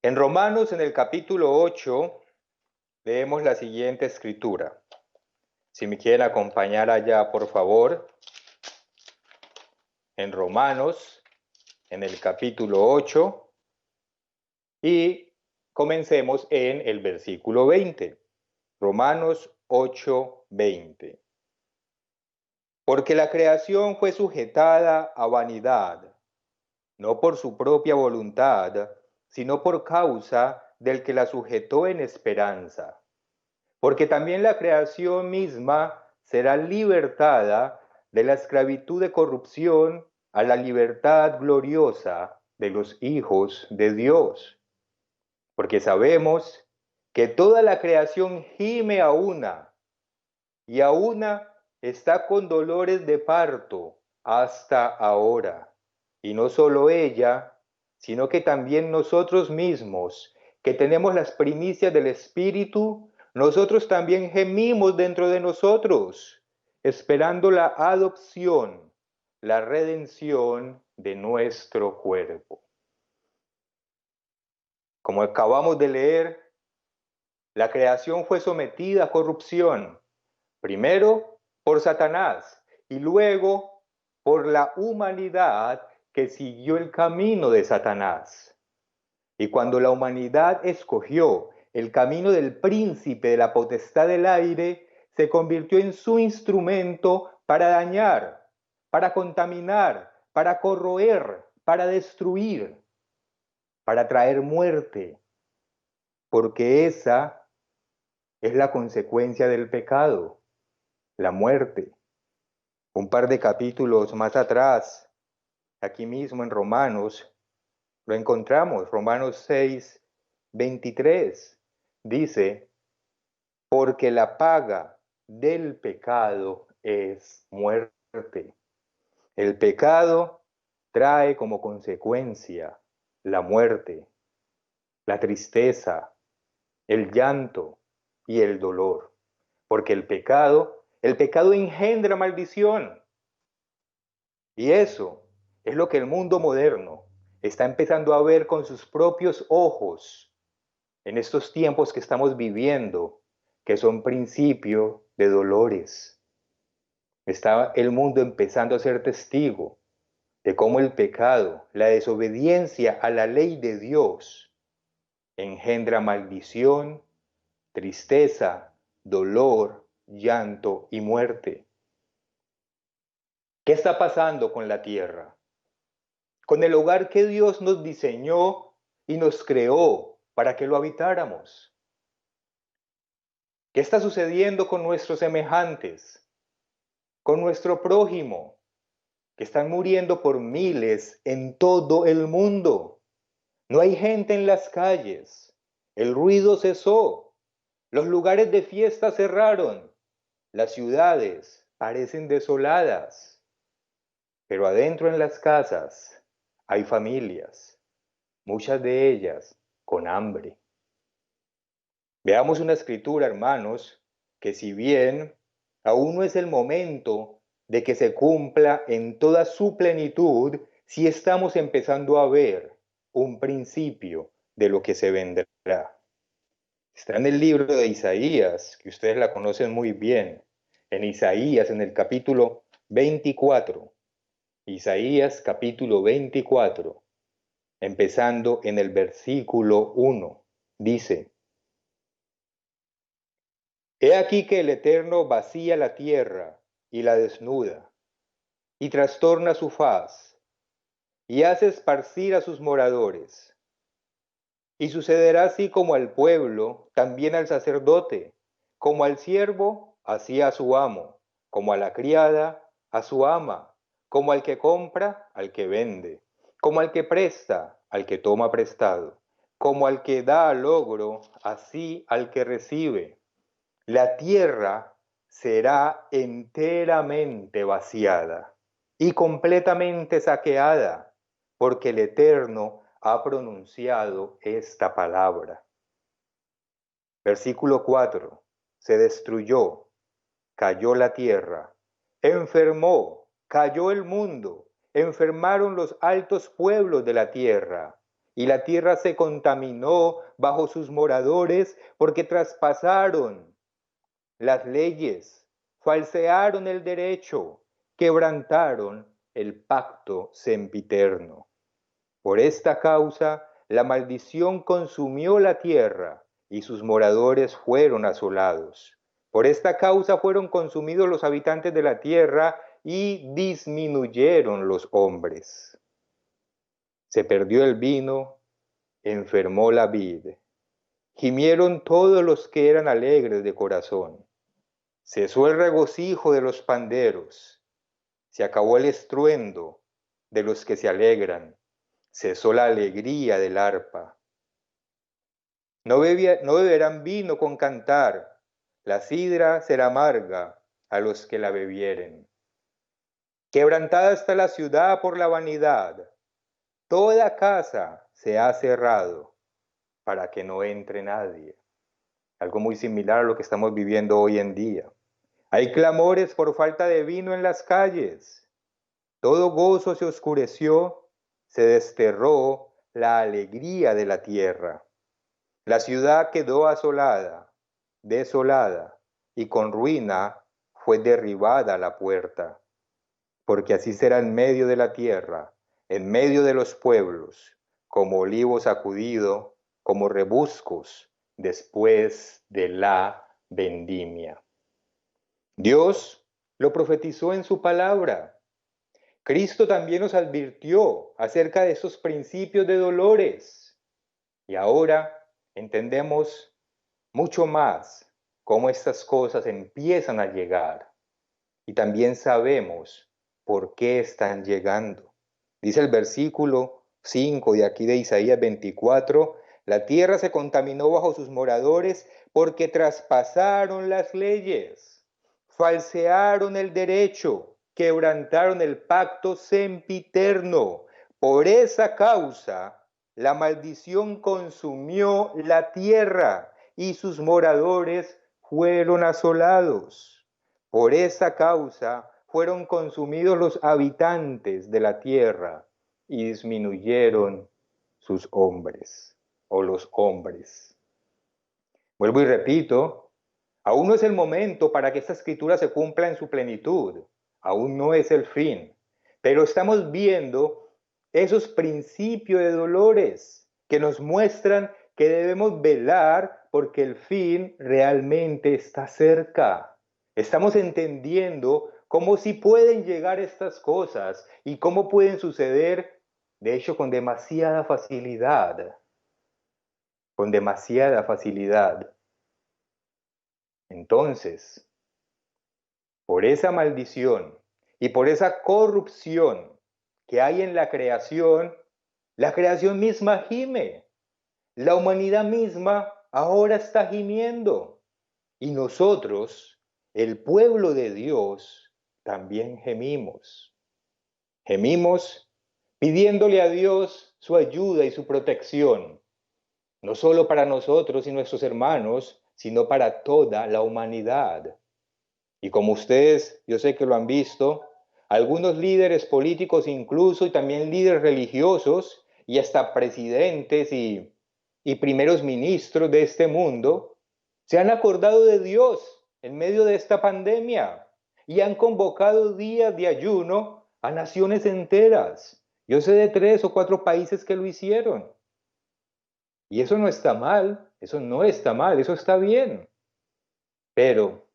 En Romanos, en el capítulo 8, leemos la siguiente escritura. Si me quieren acompañar allá, por favor. En Romanos, en el capítulo 8, y comencemos en el versículo 20. Romanos 8, 20. Porque la creación fue sujetada a vanidad, no por su propia voluntad, sino por causa del que la sujetó en esperanza. Porque también la creación misma será libertada de la esclavitud de corrupción a la libertad gloriosa de los hijos de Dios. Porque sabemos que toda la creación gime a una, y a una está con dolores de parto hasta ahora. Y no solo ella, sino que también nosotros mismos, que tenemos las primicias del Espíritu, nosotros también gemimos dentro de nosotros, esperando la adopción, la redención de nuestro cuerpo. Como acabamos de leer, la creación fue sometida a corrupción, primero por Satanás y luego por la humanidad que siguió el camino de Satanás. Y cuando la humanidad escogió el camino del príncipe de la potestad del aire, se convirtió en su instrumento para dañar, para contaminar, para corroer, para destruir, para traer muerte, porque esa es la consecuencia del pecado, la muerte. Un par de capítulos más atrás, aquí mismo en Romanos, lo encontramos, Romanos 6, 23, dice, porque la paga del pecado es muerte. El pecado trae como consecuencia la muerte, la tristeza, el llanto y el dolor. Porque el pecado engendra maldición. Y eso es lo que el mundo moderno está empezando a ver con sus propios ojos en estos tiempos que estamos viviendo, que son principio de dolores. Está el mundo empezando a ser testigo de cómo el pecado, la desobediencia a la ley de Dios, engendra maldición, tristeza, dolor, llanto y muerte. ¿Qué está pasando con la tierra? Con el hogar que Dios nos diseñó y nos creó para que lo habitáramos. ¿Qué está sucediendo con nuestros semejantes? Con nuestro prójimo, que están muriendo por miles en todo el mundo. No hay gente en las calles. El ruido cesó. Los lugares de fiesta cerraron. Las ciudades parecen desoladas. Pero adentro en las casas hay familias, muchas de ellas con hambre. Veamos una escritura, hermanos, que si bien aún no es el momento de que se cumpla en toda su plenitud, sí estamos empezando a ver un principio de lo que se vendrá. Está en el libro de Isaías, que ustedes la conocen muy bien, en Isaías, en el capítulo 24. Isaías capítulo 24, empezando en el versículo 1, dice, He aquí que el Eterno vacía la tierra y la desnuda, y trastorna su faz, y hace esparcir a sus moradores. Y sucederá así como al pueblo, también al sacerdote, como al siervo, así a su amo, como a la criada, a su ama, como al que compra, al que vende, como al que presta, al que toma prestado, como al que da al logro, así al que recibe. La tierra será enteramente vaciada y completamente saqueada, porque el Eterno ha pronunciado esta palabra. Versículo 4. Se destruyó, cayó la tierra, enfermó, cayó el mundo, enfermaron los altos pueblos de la tierra, y la tierra se contaminó bajo sus moradores porque traspasaron las leyes, falsearon el derecho, quebrantaron el pacto sempiterno. Por esta causa, la maldición consumió la tierra y sus moradores fueron asolados. Por esta causa fueron consumidos los habitantes de la tierra y disminuyeron los hombres. Se perdió el vino, enfermó la vid. Gimieron todos los que eran alegres de corazón. Cesó el regocijo de los panderos. Se acabó el estruendo de los que se alegran. Cesó la alegría del arpa. No beberán vino con cantar. La sidra será amarga a los que la bebieren. Quebrantada está la ciudad por la vanidad. Toda casa se ha cerrado para que no entre nadie. Algo muy similar a lo que estamos viviendo hoy en día. Hay clamores por falta de vino en las calles. Todo gozo se oscureció, se desterró la alegría de la tierra. La ciudad quedó asolada, desolada, y con ruina fue derribada la puerta. Porque así será en medio de la tierra, en medio de los pueblos, como olivo sacudido, como rebuscos después de la vendimia. Dios lo profetizó en su palabra. Cristo también nos advirtió acerca de esos principios de dolores. Y ahora entendemos mucho más cómo estas cosas empiezan a llegar. Y también sabemos por qué están llegando. Dice el versículo 5 de aquí de Isaías 24, la tierra se contaminó bajo sus moradores porque traspasaron las leyes, falsearon el derecho, quebrantaron el pacto sempiterno. Por esa causa, la maldición consumió la tierra y sus moradores fueron asolados. Por esa causa fueron consumidos los habitantes de la tierra y disminuyeron sus hombres o los hombres. Vuelvo y repito, aún no es el momento para que esta escritura se cumpla en su plenitud, aún no es el fin, pero estamos viendo esos principios de dolores que nos muestran que debemos velar porque el fin realmente está cerca. Estamos entendiendo cómo sí pueden llegar estas cosas y cómo pueden suceder, de hecho, con demasiada facilidad. Con demasiada facilidad. Entonces, por esa maldición y por esa corrupción que hay en la creación misma gime. La humanidad misma ahora está gimiendo. Y nosotros, el pueblo de Dios, también gemimos. Gemimos pidiéndole a Dios su ayuda y su protección, no solo para nosotros y nuestros hermanos, sino para toda la humanidad. Y como ustedes, yo sé que lo han visto, algunos líderes políticos incluso, y también líderes religiosos, y hasta presidentes y primeros ministros de este mundo, se han acordado de Dios en medio de esta pandemia y han convocado días de ayuno a naciones enteras. Yo sé de 3 o 4 países que lo hicieron. Y eso no está mal, eso no está mal, eso está bien. Pero,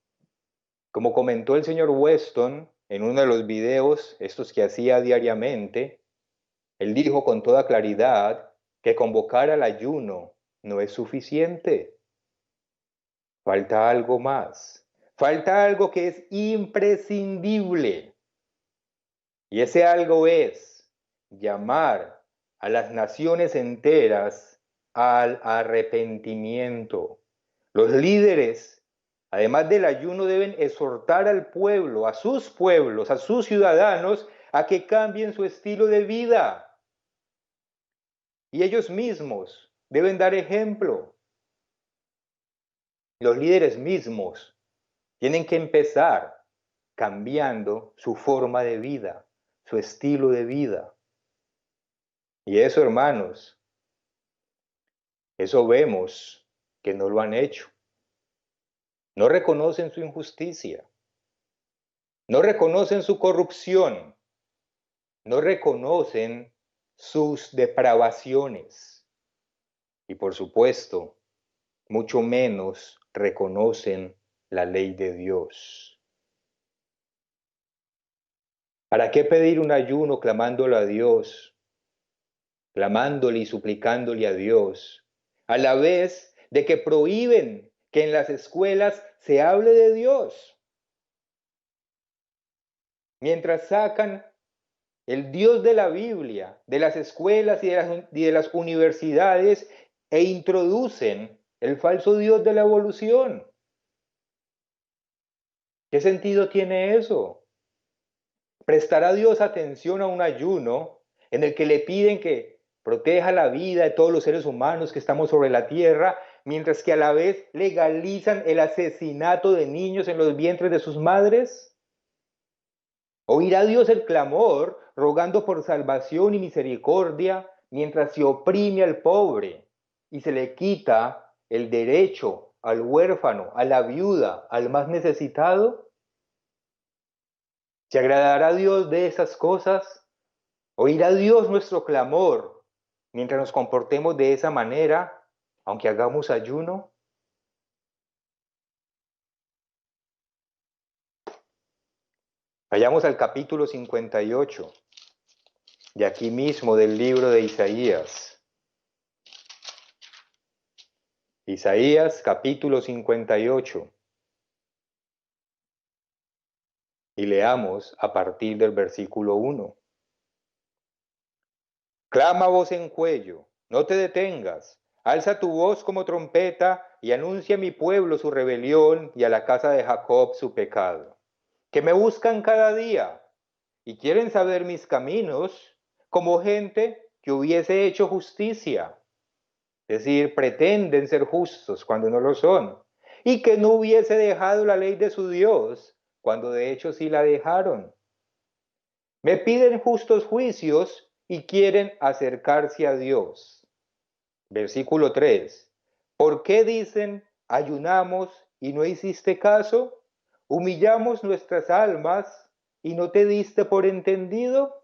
como comentó el señor Weston en uno de los videos, estos que hacía diariamente, él dijo con toda claridad que convocar al ayuno no es suficiente. Falta algo más. Falta algo que es imprescindible. Y ese algo es llamar a las naciones enteras al arrepentimiento. Los líderes, además del ayuno, deben exhortar al pueblo, a sus pueblos, a sus ciudadanos, a que cambien su estilo de vida. Y ellos mismos deben dar ejemplo. Los líderes mismos tienen que empezar cambiando su forma de vida, su estilo de vida. Y eso, hermanos, Eso vemos que no lo han hecho. No reconocen su injusticia, no reconocen su corrupción, no reconocen sus depravaciones y, por supuesto, mucho menos reconocen la ley de Dios. ¿Para qué pedir un ayuno clamándole a Dios, clamándole y suplicándole a Dios, a la vez de que prohíben que en las escuelas se hable de Dios? Mientras sacan el Dios de la Biblia de las escuelas y de las universidades e introducen el falso Dios de la evolución. ¿Qué sentido tiene eso? Prestar a Dios atención a un ayuno en el que le piden que proteja la vida de todos los seres humanos que estamos sobre la tierra, mientras que a la vez legalizan el asesinato de niños en los vientres de sus madres. Oirá Dios el clamor, rogando por salvación y misericordia, mientras se oprime al pobre y se le quita el derecho al huérfano, a la viuda, al más necesitado. ¿Se agradará a Dios de esas cosas? ¿Oirá Dios nuestro clamor mientras nos comportemos de esa manera, aunque hagamos ayuno? Vayamos al capítulo 58, de aquí mismo del libro de Isaías. Isaías capítulo 58. Y leamos a partir del versículo 1. Clama voz en cuello, no te detengas, alza tu voz como trompeta y anuncia a mi pueblo su rebelión y a la casa de Jacob su pecado. Que me buscan cada día y quieren saber mis caminos como gente que hubiese hecho justicia. Es decir, pretenden ser justos cuando no lo son, y que no hubiese dejado la ley de su Dios cuando de hecho sí la dejaron. Me piden justos juicios y quieren acercarse a Dios. Versículo 3. ¿Por qué dicen, ayunamos y no hiciste caso? ¿Humillamos nuestras almas y no te diste por entendido?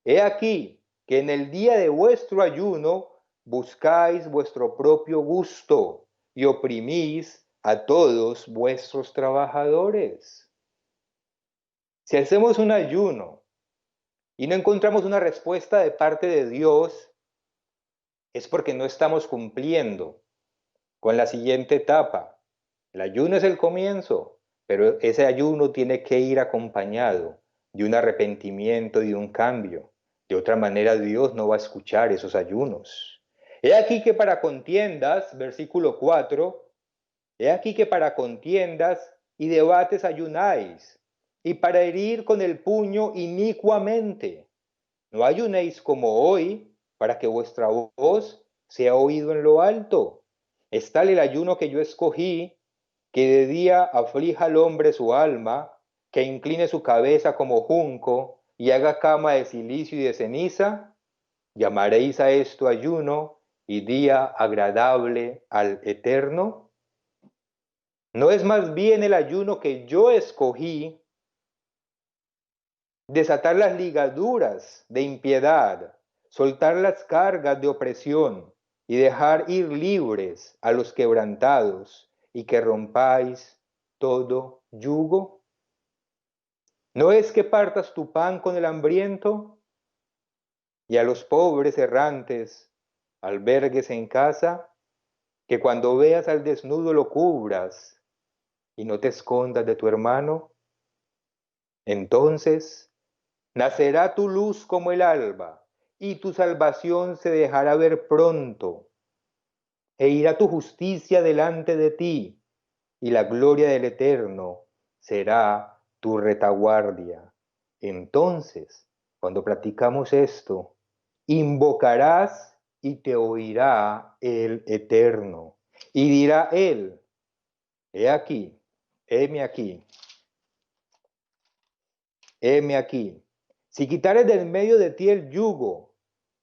He aquí que en el día de vuestro ayuno buscáis vuestro propio gusto y oprimís a todos vuestros trabajadores. Si hacemos un ayuno y no encontramos una respuesta de parte de Dios, es porque no estamos cumpliendo con la siguiente etapa. El ayuno es el comienzo, pero ese ayuno tiene que ir acompañado de un arrepentimiento y de un cambio. De otra manera, Dios no va a escuchar esos ayunos. He aquí que para contiendas, versículo 4, he aquí que para contiendas y debates ayunáis, y para herir con el puño inicuamente. No ayunéis como hoy, para que vuestra voz sea oído en lo alto. Es tal el ayuno que yo escogí, que de día aflija al hombre su alma, que incline su cabeza como junco y haga cama de cilicio y de ceniza. ¿Llamaréis a esto ayuno y día agradable al Eterno? ¿No es más bien el ayuno que yo escogí, desatar las ligaduras de impiedad, soltar las cargas de opresión y dejar ir libres a los quebrantados y que rompáis todo yugo? ¿No es que partas tu pan con el hambriento y a los pobres errantes albergues en casa? Que cuando veas al desnudo lo cubras y no te escondas de tu hermano. Entonces nacerá tu luz como el alba, y tu salvación se dejará ver pronto, e irá tu justicia delante de ti, y la gloria del Eterno será tu retaguardia. Entonces, cuando practicamos esto, invocarás y te oirá el Eterno, y dirá él, he aquí, heme aquí, heme aquí. Si quitares del medio de ti el yugo,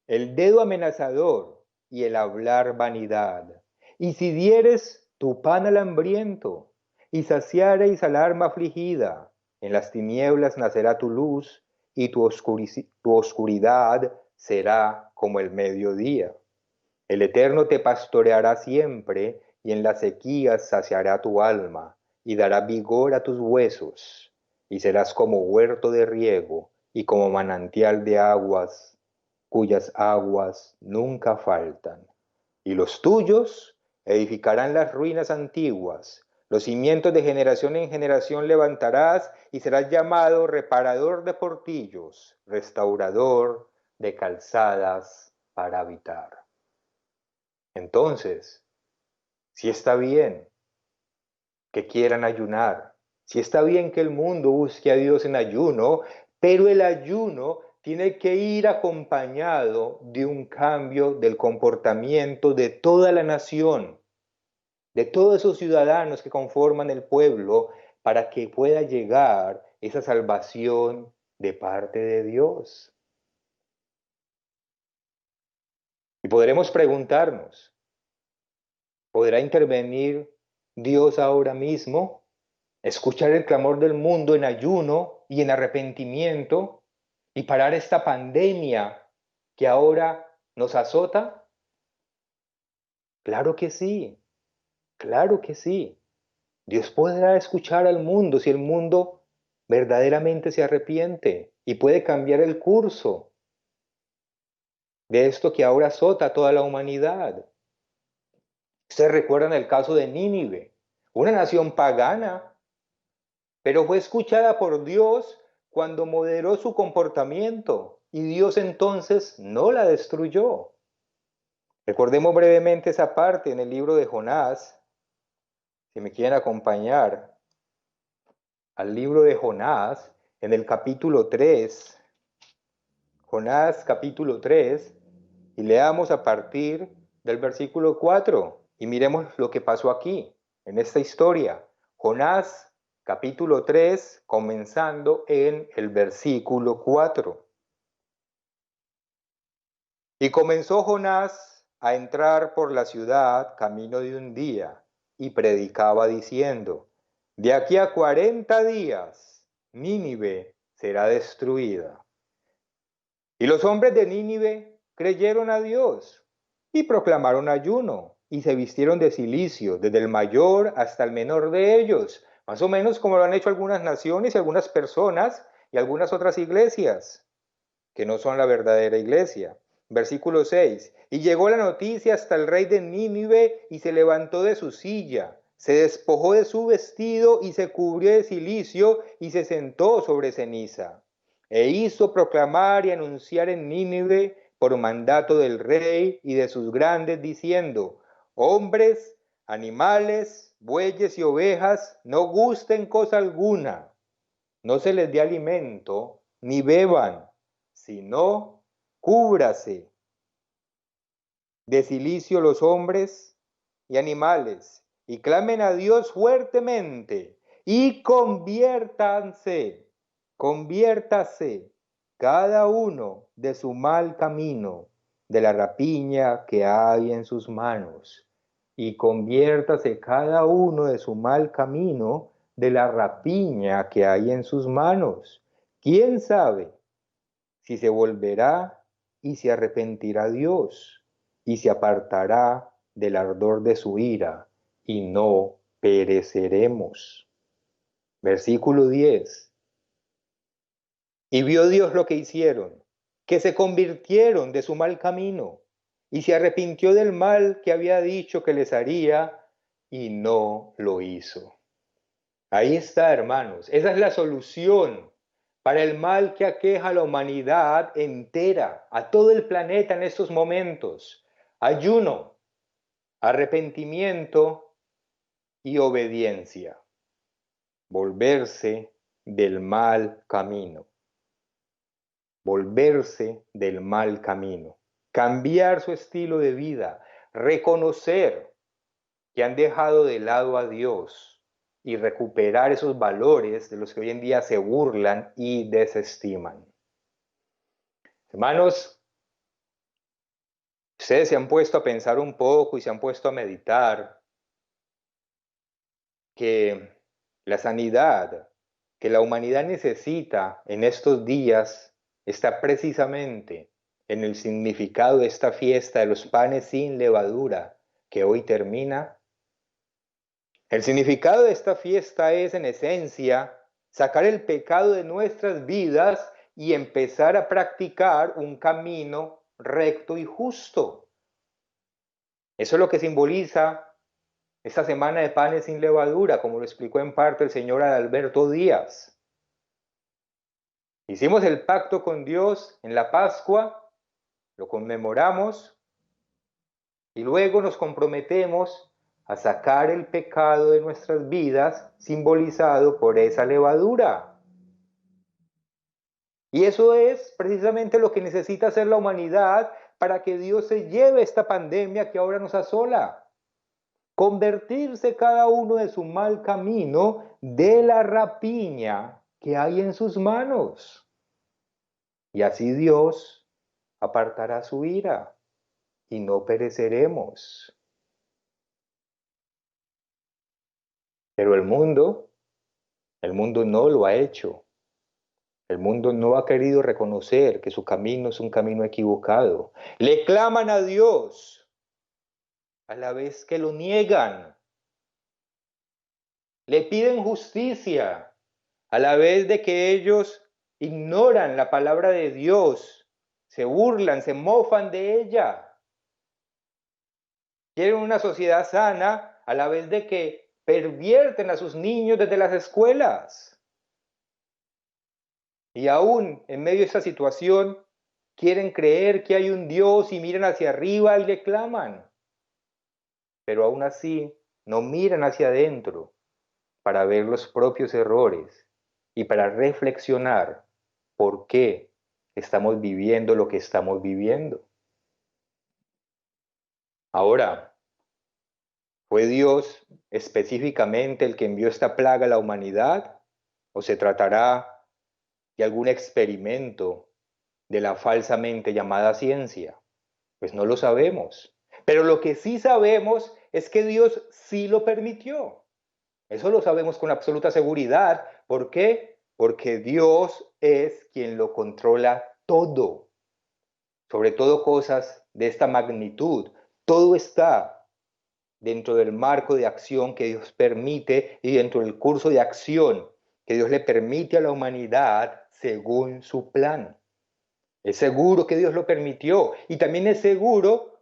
el dedo amenazador y el hablar vanidad. Y si dieres tu pan al hambriento, y saciareis al alma afligida, en las tinieblas nacerá tu luz, y tu oscuridad será como el mediodía. El Eterno te pastoreará siempre, y en las sequías saciará tu alma, y dará vigor a tus huesos, y serás como huerto de riego, y como manantial de aguas, cuyas aguas nunca faltan. Y los tuyos edificarán las ruinas antiguas, los cimientos de generación en generación levantarás, y serás llamado reparador de portillos, restaurador de calzadas para habitar. Entonces, si está bien que quieran ayunar, si está bien que el mundo busque a Dios en ayuno, pero el ayuno tiene que ir acompañado de un cambio del comportamiento de toda la nación, de todos esos ciudadanos que conforman el pueblo, para que pueda llegar esa salvación de parte de Dios. Y podremos preguntarnos, ¿podrá intervenir Dios ahora mismo? ¿Escuchar el clamor del mundo en ayuno y en arrepentimiento y parar esta pandemia que ahora nos azota? Claro que sí, claro que sí. Dios podrá escuchar al mundo si el mundo verdaderamente se arrepiente y puede cambiar el curso de esto que ahora azota a toda la humanidad. Ustedes recuerdan el caso de Nínive, una nación pagana, pero fue escuchada por Dios cuando moderó su comportamiento y Dios entonces no la destruyó. Recordemos brevemente esa parte en el libro de Jonás, si me quieren acompañar al libro de Jonás, en el capítulo 3, Jonás capítulo 3, y leamos a partir del versículo 4 y miremos lo que pasó aquí, en esta historia. Jonás capítulo 3, comenzando en el versículo 4. Y comenzó Jonás a entrar por la ciudad camino de un día, y predicaba diciendo, de aquí a 40 días Nínive será destruida. Y los hombres de Nínive creyeron a Dios y proclamaron ayuno y se vistieron de cilicio, desde el mayor hasta el menor de ellos, más o menos como lo han hecho algunas naciones y algunas personas y algunas otras iglesias, que no son la verdadera iglesia. Versículo 6. Y llegó la noticia hasta el rey de Nínive y se levantó de su silla, se despojó de su vestido y se cubrió de cilicio y se sentó sobre ceniza. E hizo proclamar y anunciar en Nínive por mandato del rey y de sus grandes, diciendo, hombres, animales, bueyes y ovejas, no gusten cosa alguna, no se les dé alimento, ni beban, sino cúbrase de cilicio los hombres y animales, y clamen a Dios fuertemente, y conviértase cada uno de su mal camino, de la rapiña que hay en sus manos, y conviértase cada uno de su mal camino, de la rapiña que hay en sus manos. ¿Quién sabe si se volverá y se arrepentirá Dios y se apartará del ardor de su ira y no pereceremos? Versículo 10. Y vio Dios lo que hicieron, que se convirtieron de su mal camino y se arrepintió del mal que había dicho que les haría y no lo hizo. Ahí está, hermanos. Esa es la solución para el mal que aqueja a la humanidad entera, a todo el planeta en estos momentos. Ayuno, arrepentimiento y obediencia. Volverse del mal camino. Volverse del mal camino. Cambiar su estilo de vida. Reconocer que han dejado de lado a Dios y recuperar esos valores de los que hoy en día se burlan y desestiman. Hermanos, Ustedes se han puesto a pensar un poco y se han puesto a meditar que la sanidad que la humanidad necesita en estos días está precisamente en el significado de esta fiesta de los panes sin levadura que hoy termina. El significado de esta fiesta es, en esencia, sacar el pecado de nuestras vidas y empezar a practicar un camino recto y justo. Eso es lo que simboliza esta semana de panes sin levadura, como lo explicó en parte el señor Adalberto Díaz. Hicimos el pacto con Dios en la Pascua, lo conmemoramos y luego nos comprometemos a sacar el pecado de nuestras vidas simbolizado por esa levadura. Y eso es precisamente lo que necesita hacer la humanidad para que Dios se lleve esta pandemia que ahora nos asola. Convertirse cada uno de su mal camino de la rapiña que hay en sus manos. Y así Dios apartará su ira y no pereceremos. Pero el mundo no lo ha hecho. El mundo no ha querido reconocer que su camino es un camino equivocado. Le claman a Dios a la vez que lo niegan. Le piden justicia a la vez de que ellos ignoran la palabra de Dios, se burlan, se mofan de ella. Quieren una sociedad sana a la vez de que pervierten a sus niños desde las escuelas. Y aún en medio de esta situación, quieren creer que hay un Dios y miran hacia arriba y le claman. Pero aún así, no miran hacia adentro para ver los propios errores y para reflexionar por qué estamos viviendo lo que estamos viviendo. Ahora, ¿fue Dios específicamente el que envió esta plaga a la humanidad? ¿O se tratará de algún experimento de la falsamente llamada ciencia? Pues no lo sabemos. Pero lo que sí sabemos es que Dios sí lo permitió. Eso lo sabemos con absoluta seguridad. ¿Por qué? Porque Dios es quien lo controla todo. Sobre todo cosas de esta magnitud. Todo está dentro del marco de acción que Dios permite y dentro del curso de acción que Dios le permite a la humanidad según su plan. Es seguro que Dios lo permitió y también es seguro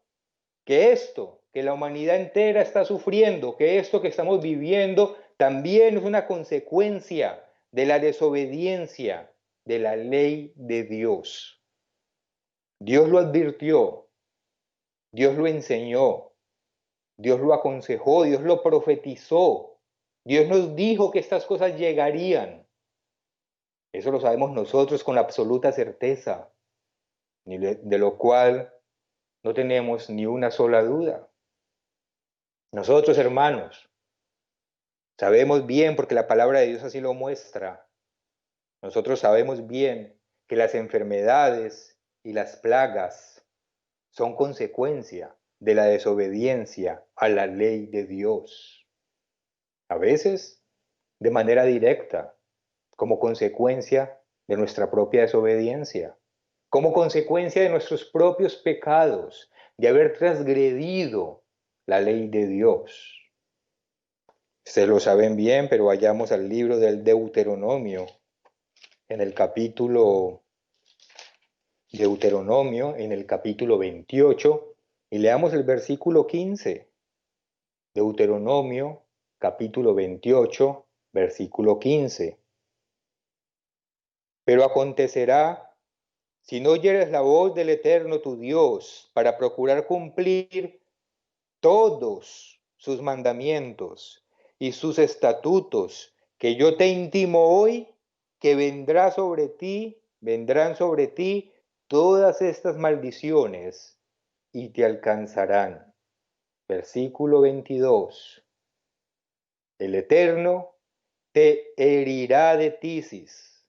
que esto que la humanidad entera está sufriendo, que esto que estamos viviendo también es una consecuencia de la desobediencia de la ley de Dios. Dios lo advirtió, Dios lo enseñó, Dios lo aconsejó, Dios lo profetizó, Dios nos dijo que estas cosas llegarían. Eso lo sabemos nosotros con absoluta certeza, de lo cual no tenemos ni una sola duda. Nosotros, hermanos, sabemos bien, porque la palabra de Dios así lo muestra, nosotros sabemos bien que las enfermedades y las plagas son consecuencia de la desobediencia a la ley de Dios. A veces de manera directa, como consecuencia de nuestra propia desobediencia, como consecuencia de nuestros propios pecados, de haber transgredido la ley de Dios. Se lo saben bien, pero vayamos al libro del Deuteronomio, en el capítulo Deuteronomio, en el capítulo 28, y leamos el versículo 15. Deuteronomio, capítulo 28, versículo 15. Pero acontecerá, si no oyeres la voz del Eterno tu Dios, para procurar cumplir todos sus mandamientos y sus estatutos que yo te intimo hoy, que vendrán sobre ti todas estas maldiciones y te alcanzarán. Versículo 22. El Eterno te herirá de tisis,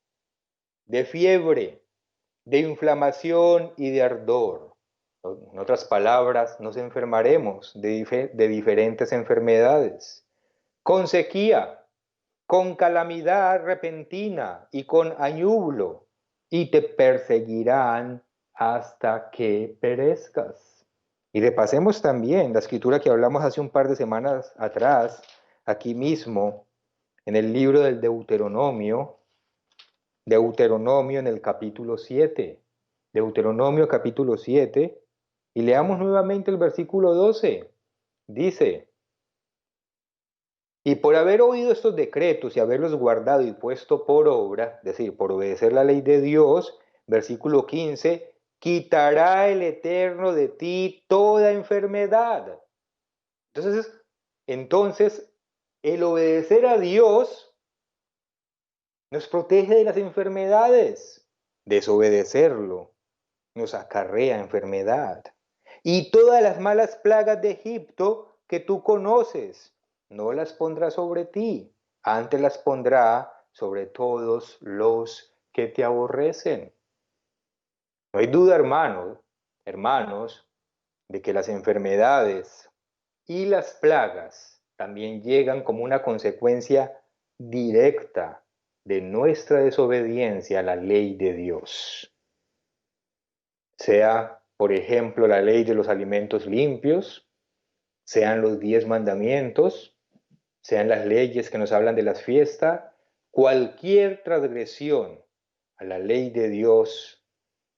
de fiebre, de inflamación y de ardor. En otras palabras, nos enfermaremos de diferentes enfermedades, con sequía, con calamidad repentina y con añublo, y te perseguirán hasta que perezcas. Y repasemos también la escritura que hablamos hace un par de semanas atrás, aquí mismo, en el libro del Deuteronomio en el capítulo 7. Deuteronomio capítulo 7, y leamos nuevamente el versículo 12. Dice: y por haber oído estos decretos y haberlos guardado y puesto por obra, es decir, por obedecer la ley de Dios, versículo 15, quitará el Eterno de ti toda enfermedad. Entonces, el obedecer a Dios nos protege de las enfermedades. Desobedecerlo nos acarrea enfermedad. Y todas las malas plagas de Egipto que tú conoces, no las pondrá sobre ti, antes las pondrá sobre todos los que te aborrecen. No hay duda, hermanos, de que las enfermedades y las plagas también llegan como una consecuencia directa de nuestra desobediencia a la ley de Dios. Sea, por ejemplo, la ley de los alimentos limpios, sean los 10 mandamientos, sean las leyes que nos hablan de las fiestas, cualquier transgresión a la ley de Dios,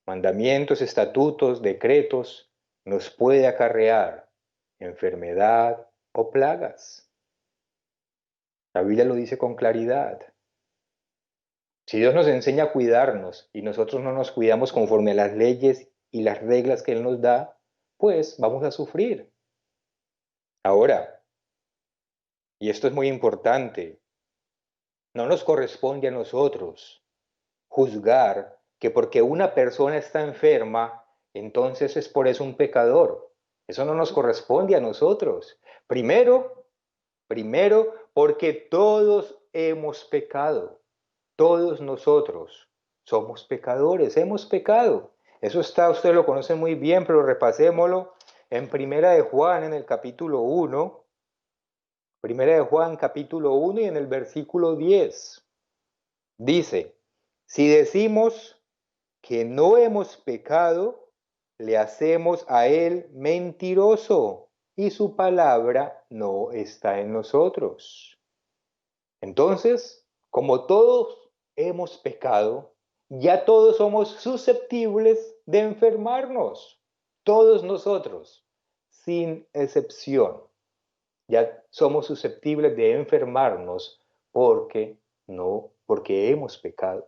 mandamientos, estatutos, decretos, nos puede acarrear enfermedad o plagas. La Biblia lo dice con claridad. Si Dios nos enseña a cuidarnos y nosotros no nos cuidamos conforme a las leyes y las reglas que Él nos da, pues vamos a sufrir. Ahora, y esto es muy importante, no nos corresponde a nosotros juzgar que porque una persona está enferma, entonces es por eso un pecador. Eso no nos corresponde a nosotros. Primero, porque todos hemos pecado. Todos nosotros somos pecadores, hemos pecado. Eso está, usted lo conoce muy bien, pero repasémoslo en Primera de Juan, en el capítulo 1. Primera de Juan, capítulo 1 y en el versículo 10. Dice: si decimos que no hemos pecado, le hacemos a él mentiroso y su palabra no está en nosotros. Entonces, como todos hemos pecado, ya todos somos susceptibles de enfermarnos. Todos nosotros, sin excepción, ya somos susceptibles de enfermarnos porque hemos pecado.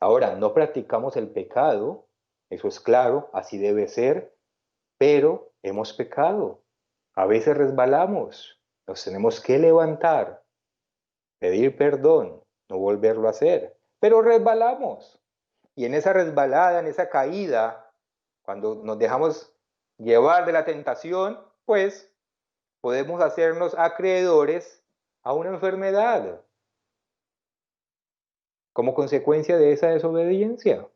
Ahora, no practicamos el pecado, eso es claro, así debe ser, pero hemos pecado. A veces resbalamos, nos tenemos que levantar, pedir perdón, no volverlo a hacer, pero resbalamos. Y en esa resbalada, en esa caída, cuando nos dejamos llevar de la tentación, pues podemos hacernos acreedores a una enfermedad como consecuencia de esa desobediencia.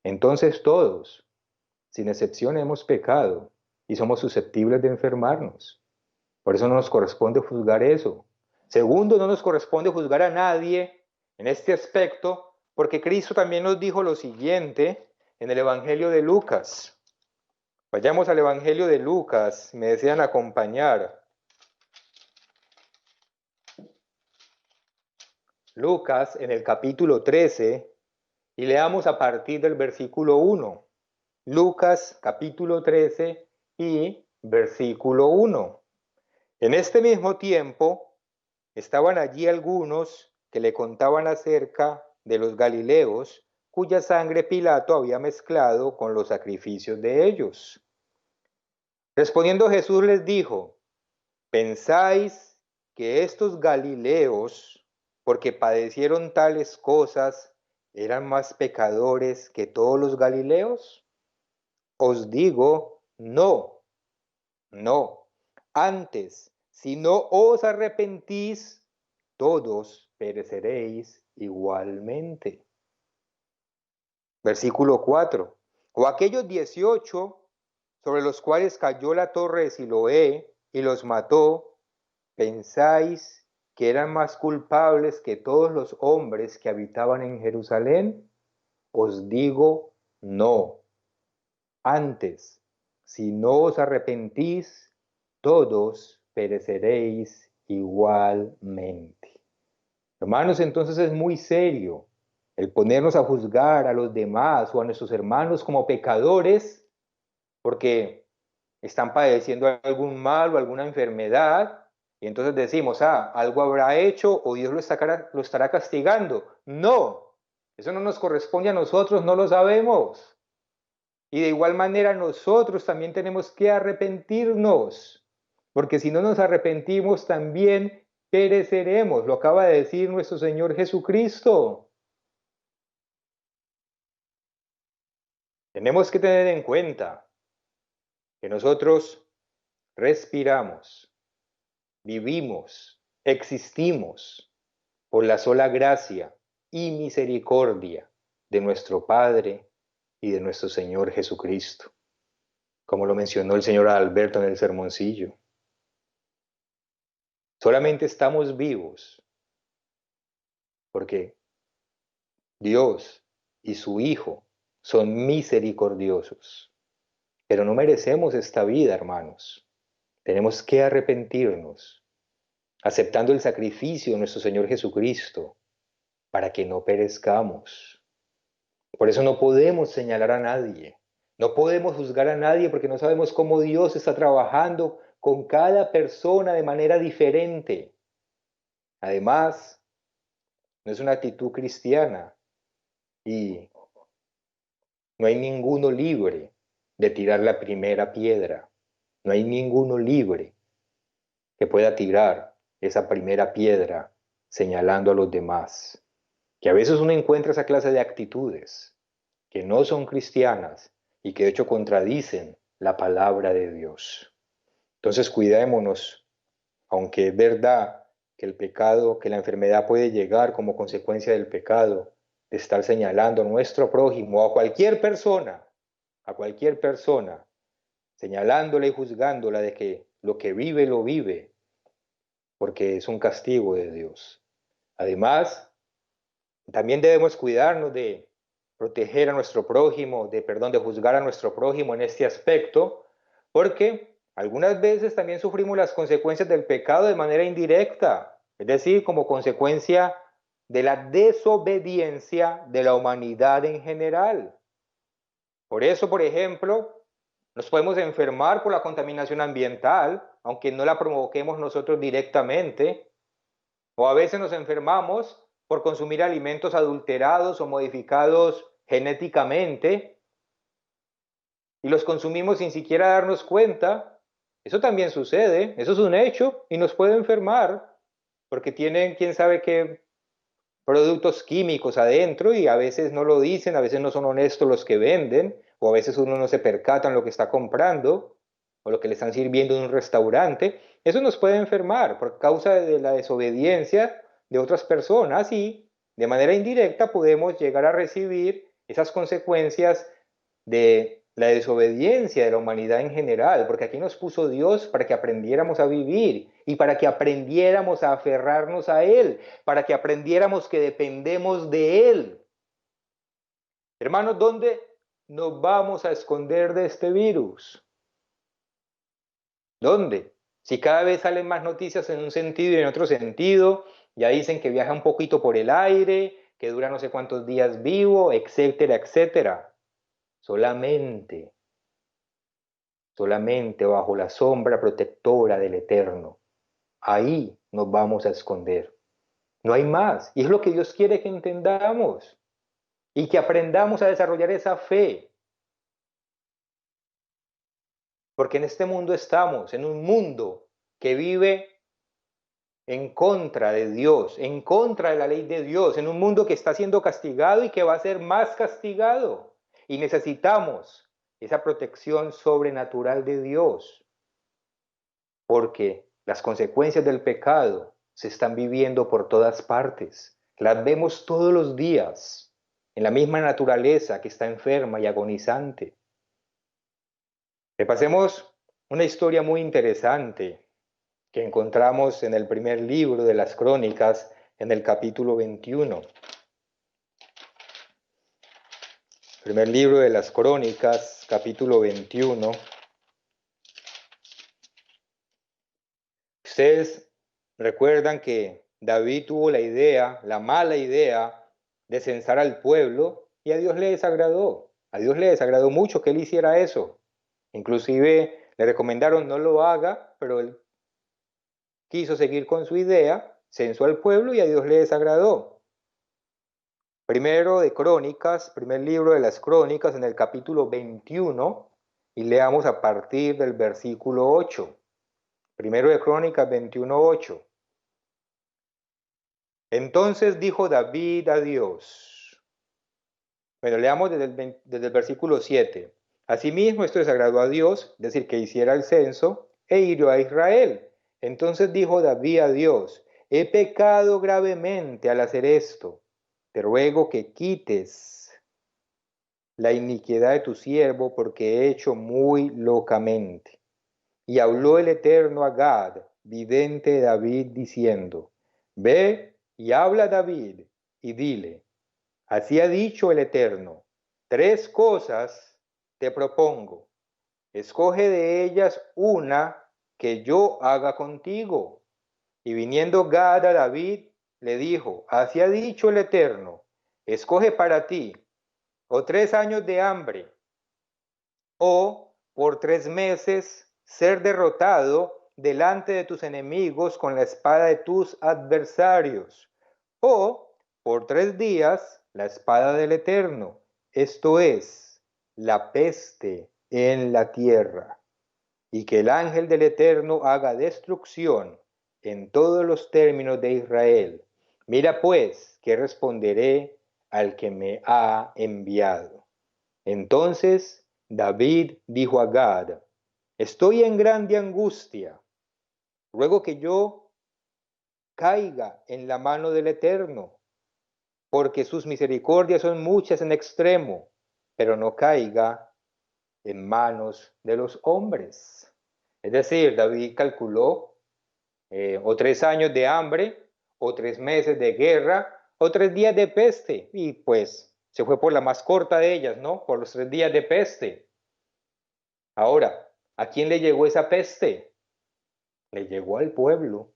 Entonces todos, sin excepción, hemos pecado y somos susceptibles de enfermarnos. Por eso no nos corresponde juzgar eso. Segundo, no nos corresponde juzgar a nadie en este aspecto, porque Cristo también nos dijo lo siguiente en el Evangelio de Lucas. Vayamos al Evangelio de Lucas, me desean acompañar. Lucas en el capítulo 13 y leamos a partir del versículo 1. Lucas capítulo 13 y versículo 1. En este mismo tiempo estaban allí algunos que le contaban acerca de los galileos, cuya sangre Pilato había mezclado con los sacrificios de ellos. Respondiendo Jesús les dijo: ¿pensáis que estos galileos, porque padecieron tales cosas, eran más pecadores que todos los galileos? Os digo, no, no. Antes, si no os arrepentís, todos pereceréis igualmente. Versículo 4. O aquellos 18 sobre los cuales cayó la torre de Siloé y los mató, ¿pensáis que eran más culpables que todos los hombres que habitaban en Jerusalén? Os digo, no. Antes, si no os arrepentís, todos pereceréis igualmente. Hermanos, entonces es muy serio el ponernos a juzgar a los demás o a nuestros hermanos como pecadores porque están padeciendo algún mal o alguna enfermedad, y entonces decimos, algo habrá hecho o Dios lo estará castigando. No, eso no nos corresponde a nosotros, no lo sabemos. Y de igual manera nosotros también tenemos que arrepentirnos, porque si no nos arrepentimos también pereceremos, lo acaba de decir nuestro Señor Jesucristo. Tenemos que tener en cuenta que nosotros respiramos, vivimos, existimos por la sola gracia y misericordia de nuestro Padre y de nuestro Señor Jesucristo, como lo mencionó el señor Alberto en el sermoncillo. Solamente estamos vivos porque Dios y su Hijo son misericordiosos. Pero no merecemos esta vida, hermanos. Tenemos que arrepentirnos, aceptando el sacrificio de nuestro Señor Jesucristo, para que no perezcamos. Por eso no podemos señalar a nadie, no podemos juzgar a nadie porque no sabemos cómo Dios está trabajando con cada persona de manera diferente. Además, no es una actitud cristiana y no hay ninguno libre de tirar la primera piedra. No hay ninguno libre que pueda tirar esa primera piedra señalando a los demás. Que a veces uno encuentra esa clase de actitudes que no son cristianas y que de hecho contradicen la palabra de Dios. Entonces cuidémonos, aunque es verdad que el pecado, que la enfermedad puede llegar como consecuencia del pecado, de estar señalando a nuestro prójimo o a cualquier persona, señalándola y juzgándola de que lo que vive lo vive, porque es un castigo de Dios. Además, también debemos cuidarnos de proteger a nuestro prójimo, de juzgar a nuestro prójimo en este aspecto, porque algunas veces también sufrimos las consecuencias del pecado de manera indirecta, es decir, como consecuencia de la desobediencia de la humanidad en general. Por eso, por ejemplo, nos podemos enfermar por la contaminación ambiental, aunque no la provoquemos nosotros directamente, o a veces nos enfermamos por consumir alimentos adulterados o modificados genéticamente y los consumimos sin siquiera darnos cuenta. Eso también sucede, eso es un hecho y nos puede enfermar porque tienen quién sabe qué productos químicos adentro y a veces no lo dicen, a veces no son honestos los que venden o a veces uno no se percata en lo que está comprando o lo que le están sirviendo en un restaurante. Eso nos puede enfermar por causa de la desobediencia de otras personas y de manera indirecta podemos llegar a recibir esas consecuencias de la desobediencia de la humanidad en general, porque aquí nos puso Dios para que aprendiéramos a vivir y para que aprendiéramos a aferrarnos a Él, para que aprendiéramos que dependemos de Él. Hermanos, ¿dónde nos vamos a esconder de este virus? ¿Dónde? Si cada vez salen más noticias en un sentido y en otro sentido, ya dicen que viaja un poquito por el aire, que dura no sé cuántos días vivo, etcétera, etcétera. Solamente bajo la sombra protectora del Eterno. Ahí nos vamos a esconder. No hay más. Y es lo que Dios quiere que entendamos y que aprendamos a desarrollar esa fe. Porque en este mundo estamos, en un mundo que vive en contra de Dios, en contra de la ley de Dios, en un mundo que está siendo castigado y que va a ser más castigado. Y necesitamos esa protección sobrenatural de Dios, porque las consecuencias del pecado se están viviendo por todas partes. Las vemos todos los días en la misma naturaleza que está enferma y agonizante. Repasemos una historia muy interesante que encontramos en el primer libro de las Crónicas, en el capítulo 21. Primer libro de las Crónicas, capítulo 21. Ustedes recuerdan que David tuvo la mala idea de censar al pueblo, y a Dios le desagradó. A Dios le desagradó mucho que él hiciera eso. Inclusive le recomendaron no lo haga, pero él quiso seguir con su idea, censó al pueblo y a Dios le desagradó. Primero de Crónicas, primer libro de las Crónicas, en el capítulo 21, y leamos a partir del versículo 8. Primero de Crónicas 21:8. Entonces dijo David a Dios. Bueno, leamos desde el versículo 7. Asimismo, esto desagradó a Dios, es decir, que hiciera el censo, e hirió a Israel. Entonces dijo David a Dios: he pecado gravemente al hacer esto. Te ruego que quites la iniquidad de tu siervo, porque he hecho muy locamente. Y habló el Eterno a Gad, vidente de David, diciendo: ve y habla a David, y dile: así ha dicho el Eterno, 3 cosas te propongo. Escoge de ellas una que yo haga contigo. Y viniendo Gad a David, le dijo: así ha dicho el Eterno, escoge para ti o 3 años de hambre, o por 3 meses ser derrotado delante de tus enemigos con la espada de tus adversarios, o por 3 días la espada del Eterno, esto es, la peste en la tierra, y que el ángel del Eterno haga destrucción en todos los términos de Israel. Mira pues, que responderé al que me ha enviado. Entonces David dijo a Gad: estoy en grande angustia, ruego que yo caiga en la mano del Eterno, porque sus misericordias son muchas en extremo, pero no caiga en manos de los hombres. Es decir, David calculó o 3 años de hambre, o 3 meses de guerra, o 3 días de peste, y pues se fue por la más corta de ellas, ¿no? Por los 3 días de peste. Ahora, ¿a quién le llegó esa peste? Le llegó al pueblo,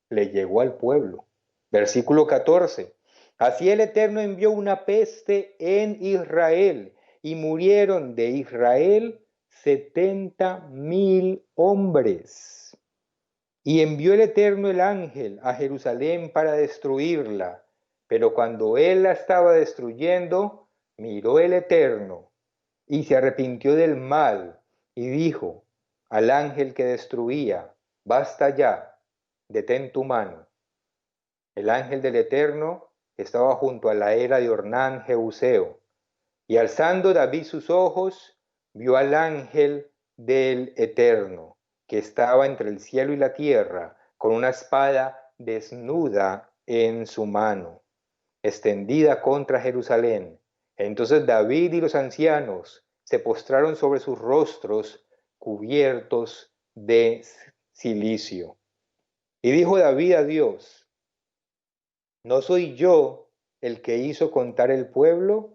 le llegó al pueblo. Versículo 14. Así el Eterno envió una peste en Israel, y murieron de Israel 70,000 hombres. Y envió el Eterno el ángel a Jerusalén para destruirla. Pero cuando él la estaba destruyendo, miró el Eterno y se arrepintió del mal, y dijo al ángel que destruía: basta ya, detén tu mano. El ángel del Eterno estaba junto a la era de Ornán Jebuseo, y alzando David sus ojos, vio al ángel del Eterno, que estaba entre el cielo y la tierra, con una espada desnuda en su mano, extendida contra Jerusalén. Entonces David y los ancianos se postraron sobre sus rostros cubiertos de cilicio. Y dijo David a Dios: ¿no soy yo el que hizo contar el pueblo?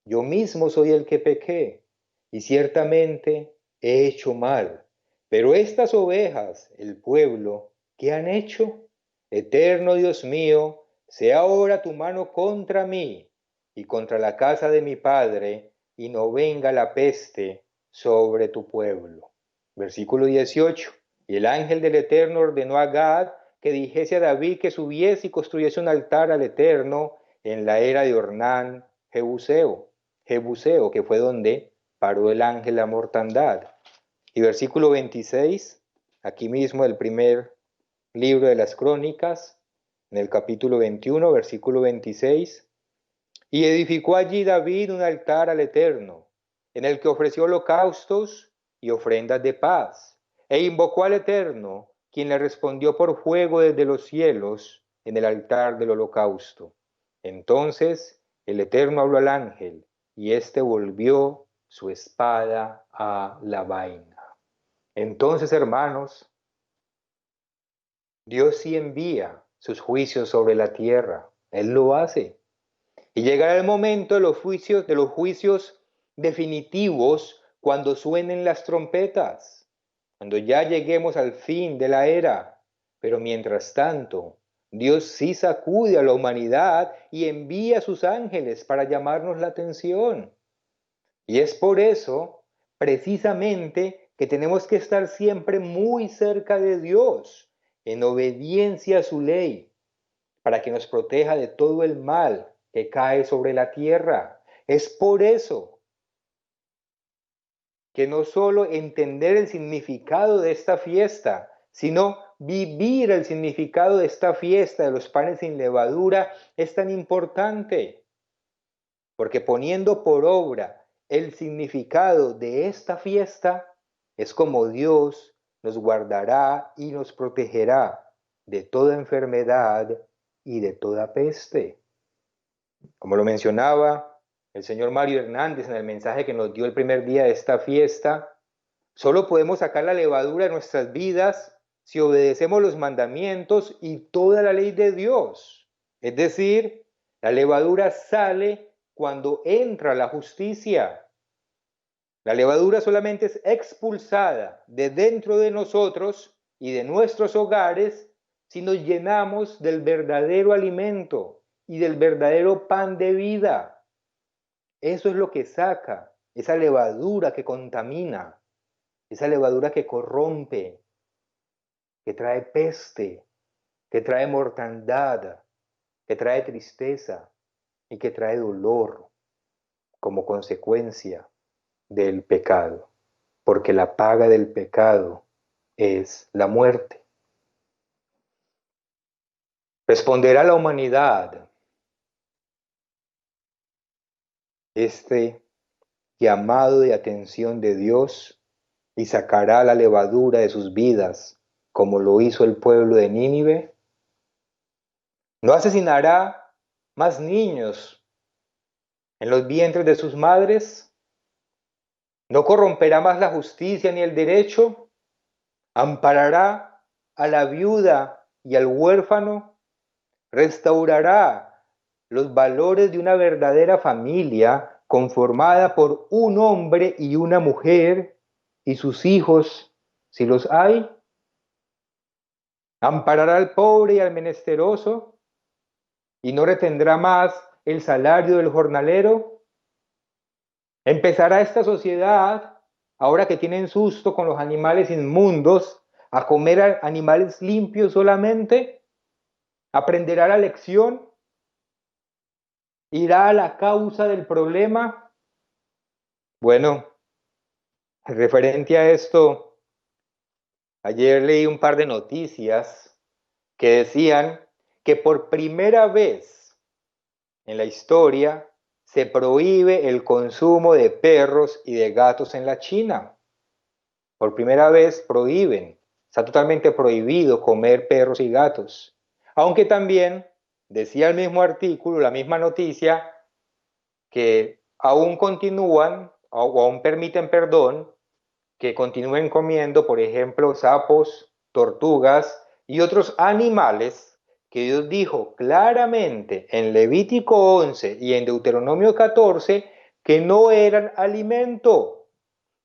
Yo mismo soy el que pequé, y ciertamente he hecho mal. Pero estas ovejas, el pueblo, ¿qué han hecho? Eterno Dios mío, sea ahora tu mano contra mí y contra la casa de mi padre, y no venga la peste sobre tu pueblo. Versículo 18. Y el ángel del Eterno ordenó a Gad que dijese a David que subiese y construyese un altar al Eterno en la era de Ornán Jebuseo, que fue donde paró el ángel la mortandad. Y versículo 26, aquí mismo el primer libro de las Crónicas, en el capítulo 21, versículo 26. Y edificó allí David un altar al Eterno, en el que ofreció holocaustos y ofrendas de paz, e invocó al Eterno, quien le respondió por fuego desde los cielos en el altar del holocausto. Entonces el Eterno habló al ángel, y éste volvió su espada a la vaina. Entonces, hermanos, Dios sí envía sus juicios sobre la tierra. Él lo hace. Y llegará el momento de los juicios definitivos cuando suenen las trompetas, cuando ya lleguemos al fin de la era. Pero mientras tanto, Dios sí sacude a la humanidad y envía a sus ángeles para llamarnos la atención. Y es por eso, precisamente, que tenemos que estar siempre muy cerca de Dios, en obediencia a su ley, para que nos proteja de todo el mal que cae sobre la tierra. Es por eso que no solo entender el significado de esta fiesta, sino vivir el significado de esta fiesta de los panes sin levadura es tan importante, porque poniendo por obra el significado de esta fiesta, es como Dios nos guardará y nos protegerá de toda enfermedad y de toda peste. Como lo mencionaba el señor Mario Hernández en el mensaje que nos dio el primer día de esta fiesta, solo podemos sacar la levadura de nuestras vidas si obedecemos los mandamientos y toda la ley de Dios. Es decir, la levadura sale cuando entra la justicia. La levadura solamente es expulsada de dentro de nosotros y de nuestros hogares si nos llenamos del verdadero alimento y del verdadero pan de vida. Eso es lo que saca esa levadura que contamina, esa levadura que corrompe, que trae peste, que trae mortandad, que trae tristeza y que trae dolor como consecuencia del pecado, porque la paga del pecado es la muerte. Responderá la humanidad este llamado de atención de Dios y sacará la levadura de sus vidas, como lo hizo el pueblo de Nínive. No asesinará más niños en los vientres de sus madres. No corromperá más la justicia ni el derecho. Amparará a la viuda y al huérfano. Restaurará los valores de una verdadera familia conformada por un hombre y una mujer y sus hijos, si los hay. Amparará al pobre y al menesteroso y no retendrá más el salario del jornalero. Empezará esta sociedad, ahora que tienen susto con los animales inmundos, a comer a animales limpios solamente. Aprenderá la lección. ¿Irá a la causa del problema? Bueno, referente a esto, ayer leí un par de noticias que decían que por primera vez en la historia se prohíbe el consumo de perros y de gatos en la China. Por primera vez prohíben, está totalmente prohibido comer perros y gatos. Aunque también decía el mismo artículo, la misma noticia, que aún continúan o aún permiten, perdón, que continúen comiendo, por ejemplo, sapos, tortugas y otros animales que Dios dijo claramente en Levítico 11 y en Deuteronomio 14 que no eran alimento,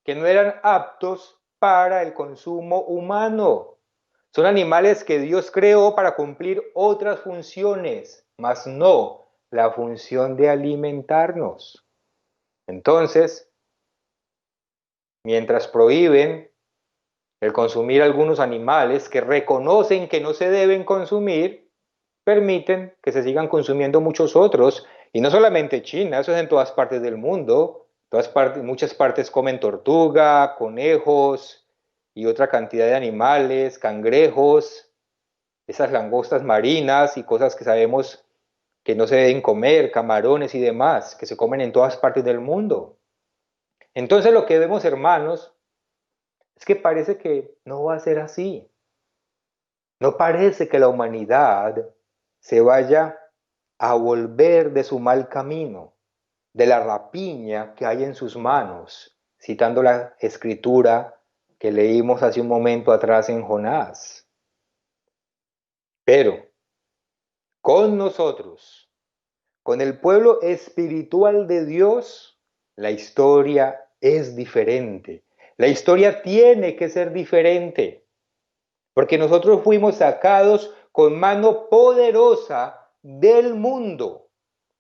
que no eran aptos para el consumo humano. Son animales que Dios creó para cumplir otras funciones, mas no la función de alimentarnos. Entonces, mientras prohíben el consumir algunos animales que reconocen que no se deben consumir, permiten que se sigan consumiendo muchos otros, y no solamente China, eso es en todas partes del mundo. Muchas partes comen tortuga, conejos y otra cantidad de animales, cangrejos, esas langostas marinas y cosas que sabemos que no se deben comer, camarones y demás, que se comen en todas partes del mundo. Entonces lo que vemos, hermanos, es que parece que no va a ser así. No parece que la humanidad se vaya a volver de su mal camino. de la rapiña que hay en sus manos, citando la escritura que leímos hace un momento atrás en Jonás. Pero con nosotros, con el pueblo espiritual de Dios, la historia es diferente. La historia tiene que ser diferente, porque nosotros fuimos sacados con mano poderosa del mundo,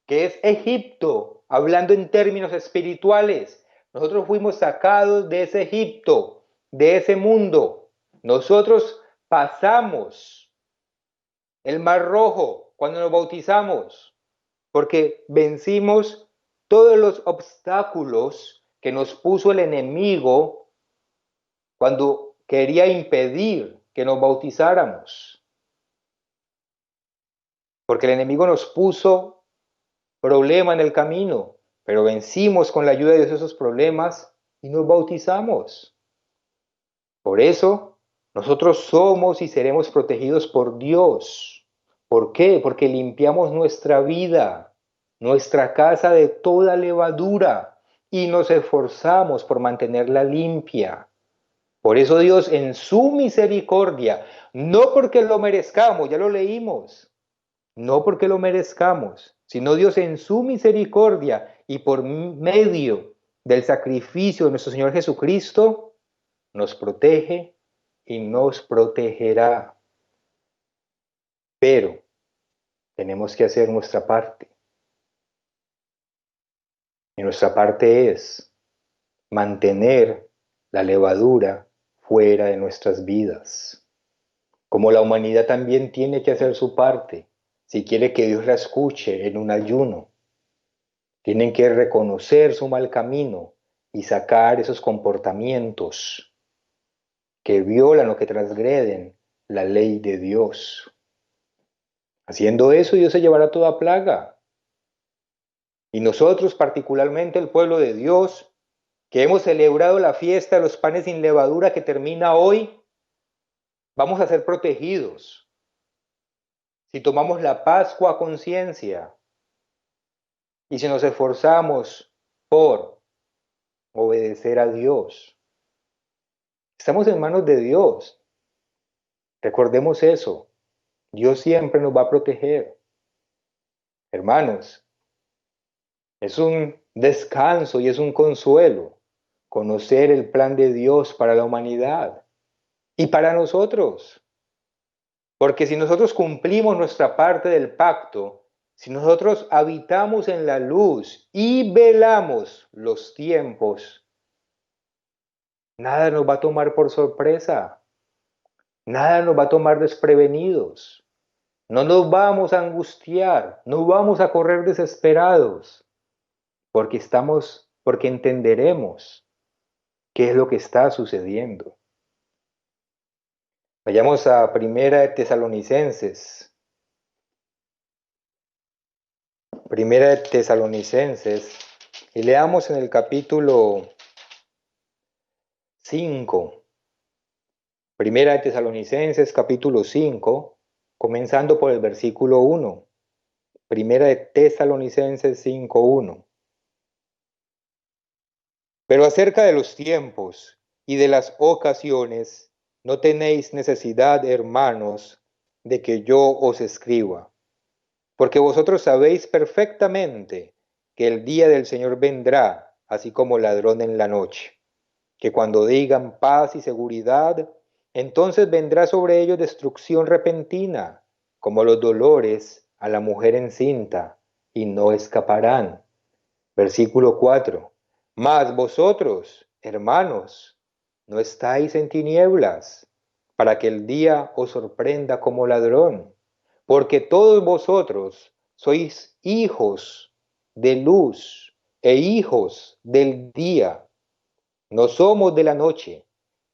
que es Egipto, hablando en términos espirituales. Nosotros fuimos sacados de ese Egipto, de ese mundo. Nosotros pasamos el Mar Rojo cuando nos bautizamos, porque vencimos todos los obstáculos que nos puso el enemigo cuando quería impedir que nos bautizáramos. Porque el enemigo nos puso problema en el camino, pero vencimos con la ayuda de Dios esos problemas y nos bautizamos. Por eso, nosotros somos y seremos protegidos por Dios. ¿Por qué? Porque limpiamos nuestra vida, nuestra casa de toda levadura y nos esforzamos por mantenerla limpia. Por eso Dios en su misericordia, no porque lo merezcamos, ya lo leímos, no porque lo merezcamos, sino Dios en su misericordia y por medio del sacrificio de nuestro Señor Jesucristo, nos protege y nos protegerá. Pero tenemos que hacer nuestra parte. Y nuestra parte es mantener la levadura fuera de nuestras vidas. Como la humanidad también tiene que hacer su parte, si quiere que Dios la escuche en un ayuno. Tienen que reconocer su mal camino y sacar esos comportamientos que violan o que transgreden la ley de Dios. Haciendo eso, Dios se llevará toda plaga. Y nosotros, particularmente el pueblo de Dios, que hemos celebrado la fiesta de los panes sin levadura que termina hoy, vamos a ser protegidos. Si tomamos la Pascua a conciencia y si nos esforzamos por obedecer a Dios, estamos en manos de Dios. Recordemos eso. Dios siempre nos va a proteger. Hermanos, es un descanso y es un consuelo conocer el plan de Dios para la humanidad y para nosotros. Porque si nosotros cumplimos nuestra parte del pacto, si nosotros habitamos en la luz y velamos los tiempos, nada nos va a tomar por sorpresa, nada nos va a tomar desprevenidos, no nos vamos a angustiar, no vamos a correr desesperados, porque entenderemos qué es lo que está sucediendo. Vayamos a Primera de Tesalonicenses. Primera de Tesalonicenses, y leamos en el capítulo 5. Primera de Tesalonicenses, capítulo 5, comenzando por el versículo 1. Primera de Tesalonicenses 5:1. Pero acerca de los tiempos y de las ocasiones, no tenéis necesidad, hermanos, de que yo os escriba, porque vosotros sabéis perfectamente que el día del Señor vendrá, así como ladrón en la noche, que cuando digan paz y seguridad, entonces vendrá sobre ellos destrucción repentina, como los dolores a la mujer encinta, y no escaparán. Versículo 4. Mas vosotros, hermanos, no estáis en tinieblas, para que el día os sorprenda como ladrón, porque todos vosotros sois hijos de luz e hijos del día. No somos de la noche,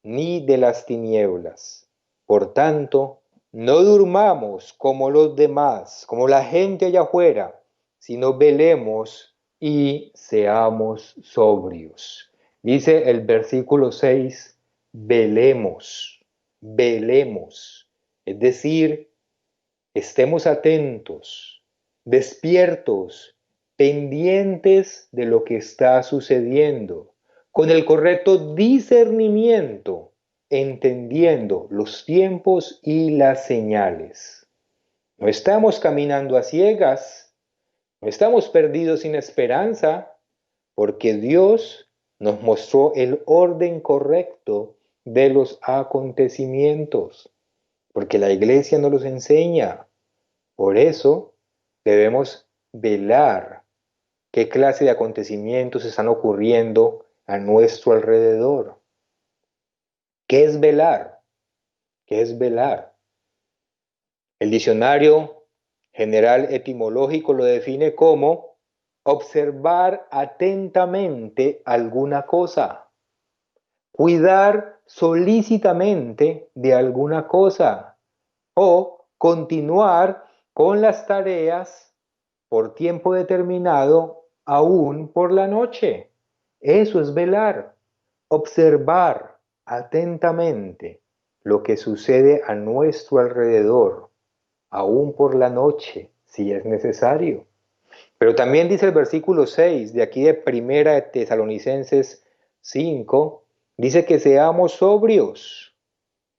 ni de las tinieblas. Por tanto, no durmamos como los demás, como la gente allá afuera, sino velemos y seamos sobrios. Dice el versículo 6, velemos, velemos. Es decir, estemos atentos, despiertos pendientes de lo que está sucediendo, con el correcto discernimiento, entendiendo los tiempos y las señales. No estamos caminando a ciegas, no estamos perdidos sin esperanza, porque Dios nos mostró el orden correcto de los acontecimientos, porque la iglesia nos los enseña. Por eso debemos velar qué clase de acontecimientos están ocurriendo a nuestro alrededor. ¿Qué es velar? ¿Qué es velar? El diccionario general etimológico lo define como observar atentamente alguna cosa, cuidar solícitamente de alguna cosa o continuar con las tareas por tiempo determinado, aún por la noche. Eso es velar, observar atentamente lo que sucede a nuestro alrededor, aún por la noche, si es necesario. Pero también dice el versículo 6 de aquí de Primera de Tesalonicenses 5, dice que seamos sobrios.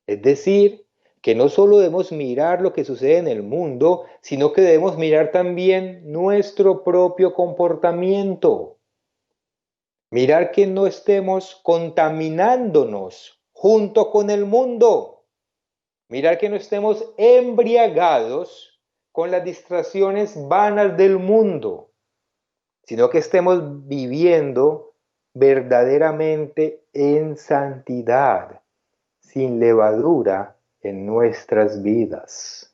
Es decir, que no solo debemos mirar lo que sucede en el mundo, sino que debemos mirar también nuestro propio comportamiento. Mirar que no estemos contaminándonos junto con el mundo. Mirar que no estemos embriagados con las distracciones vanas del mundo, sino que estemos viviendo verdaderamente en santidad, sin levadura en nuestras vidas.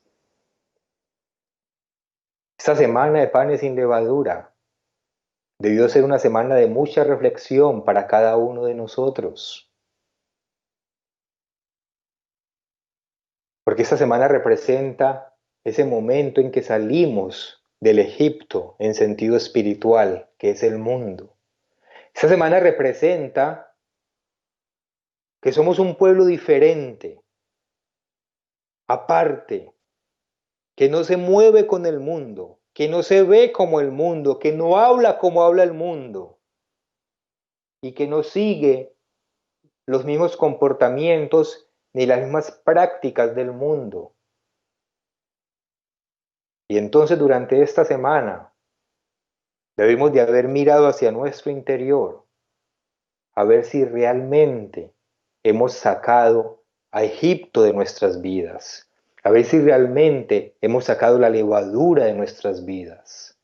Esta semana de panes sin levadura debió ser una semana de mucha reflexión para cada uno de nosotros, porque esta semana representa ese momento en que salimos del Egipto en sentido espiritual, que es el mundo. Esta semana representa que somos un pueblo diferente, aparte, que no se mueve con el mundo, que no se ve como el mundo, que no habla como habla el mundo y que no sigue los mismos comportamientos ni las mismas prácticas del mundo. Y entonces durante esta semana debemos de haber mirado hacia nuestro interior a ver si realmente hemos sacado a Egipto de nuestras vidas, a ver si realmente hemos sacado la levadura de nuestras vidas,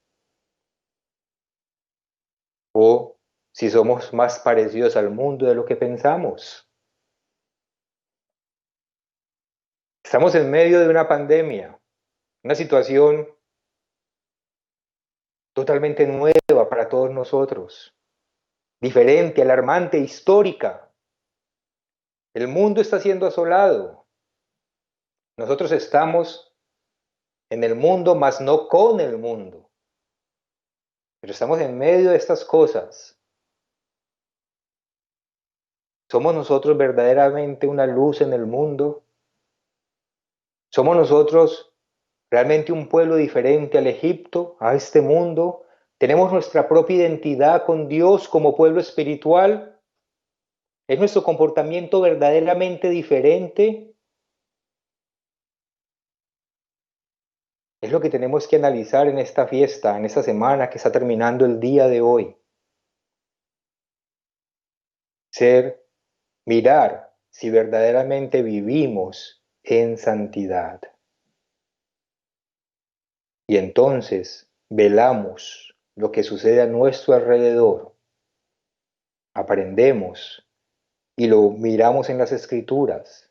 o si somos más parecidos al mundo de lo que pensamos. Estamos en medio de una pandemia, una situación totalmente nueva para todos nosotros, diferente, alarmante, histórica. El mundo está siendo asolado. Nosotros estamos en el mundo, mas no con el mundo. Pero estamos en medio de estas cosas. ¿Somos nosotros verdaderamente una luz en el mundo? ¿Somos nosotros realmente un pueblo diferente al Egipto, a este mundo? ¿Tenemos nuestra propia identidad con Dios como pueblo espiritual? ¿Es nuestro comportamiento verdaderamente diferente? Es lo que tenemos que analizar en esta fiesta, en esta semana que está terminando el día de hoy. Mirar si verdaderamente vivimos en santidad. Y entonces velamos lo que sucede a nuestro alrededor, aprendemos y lo miramos en las escrituras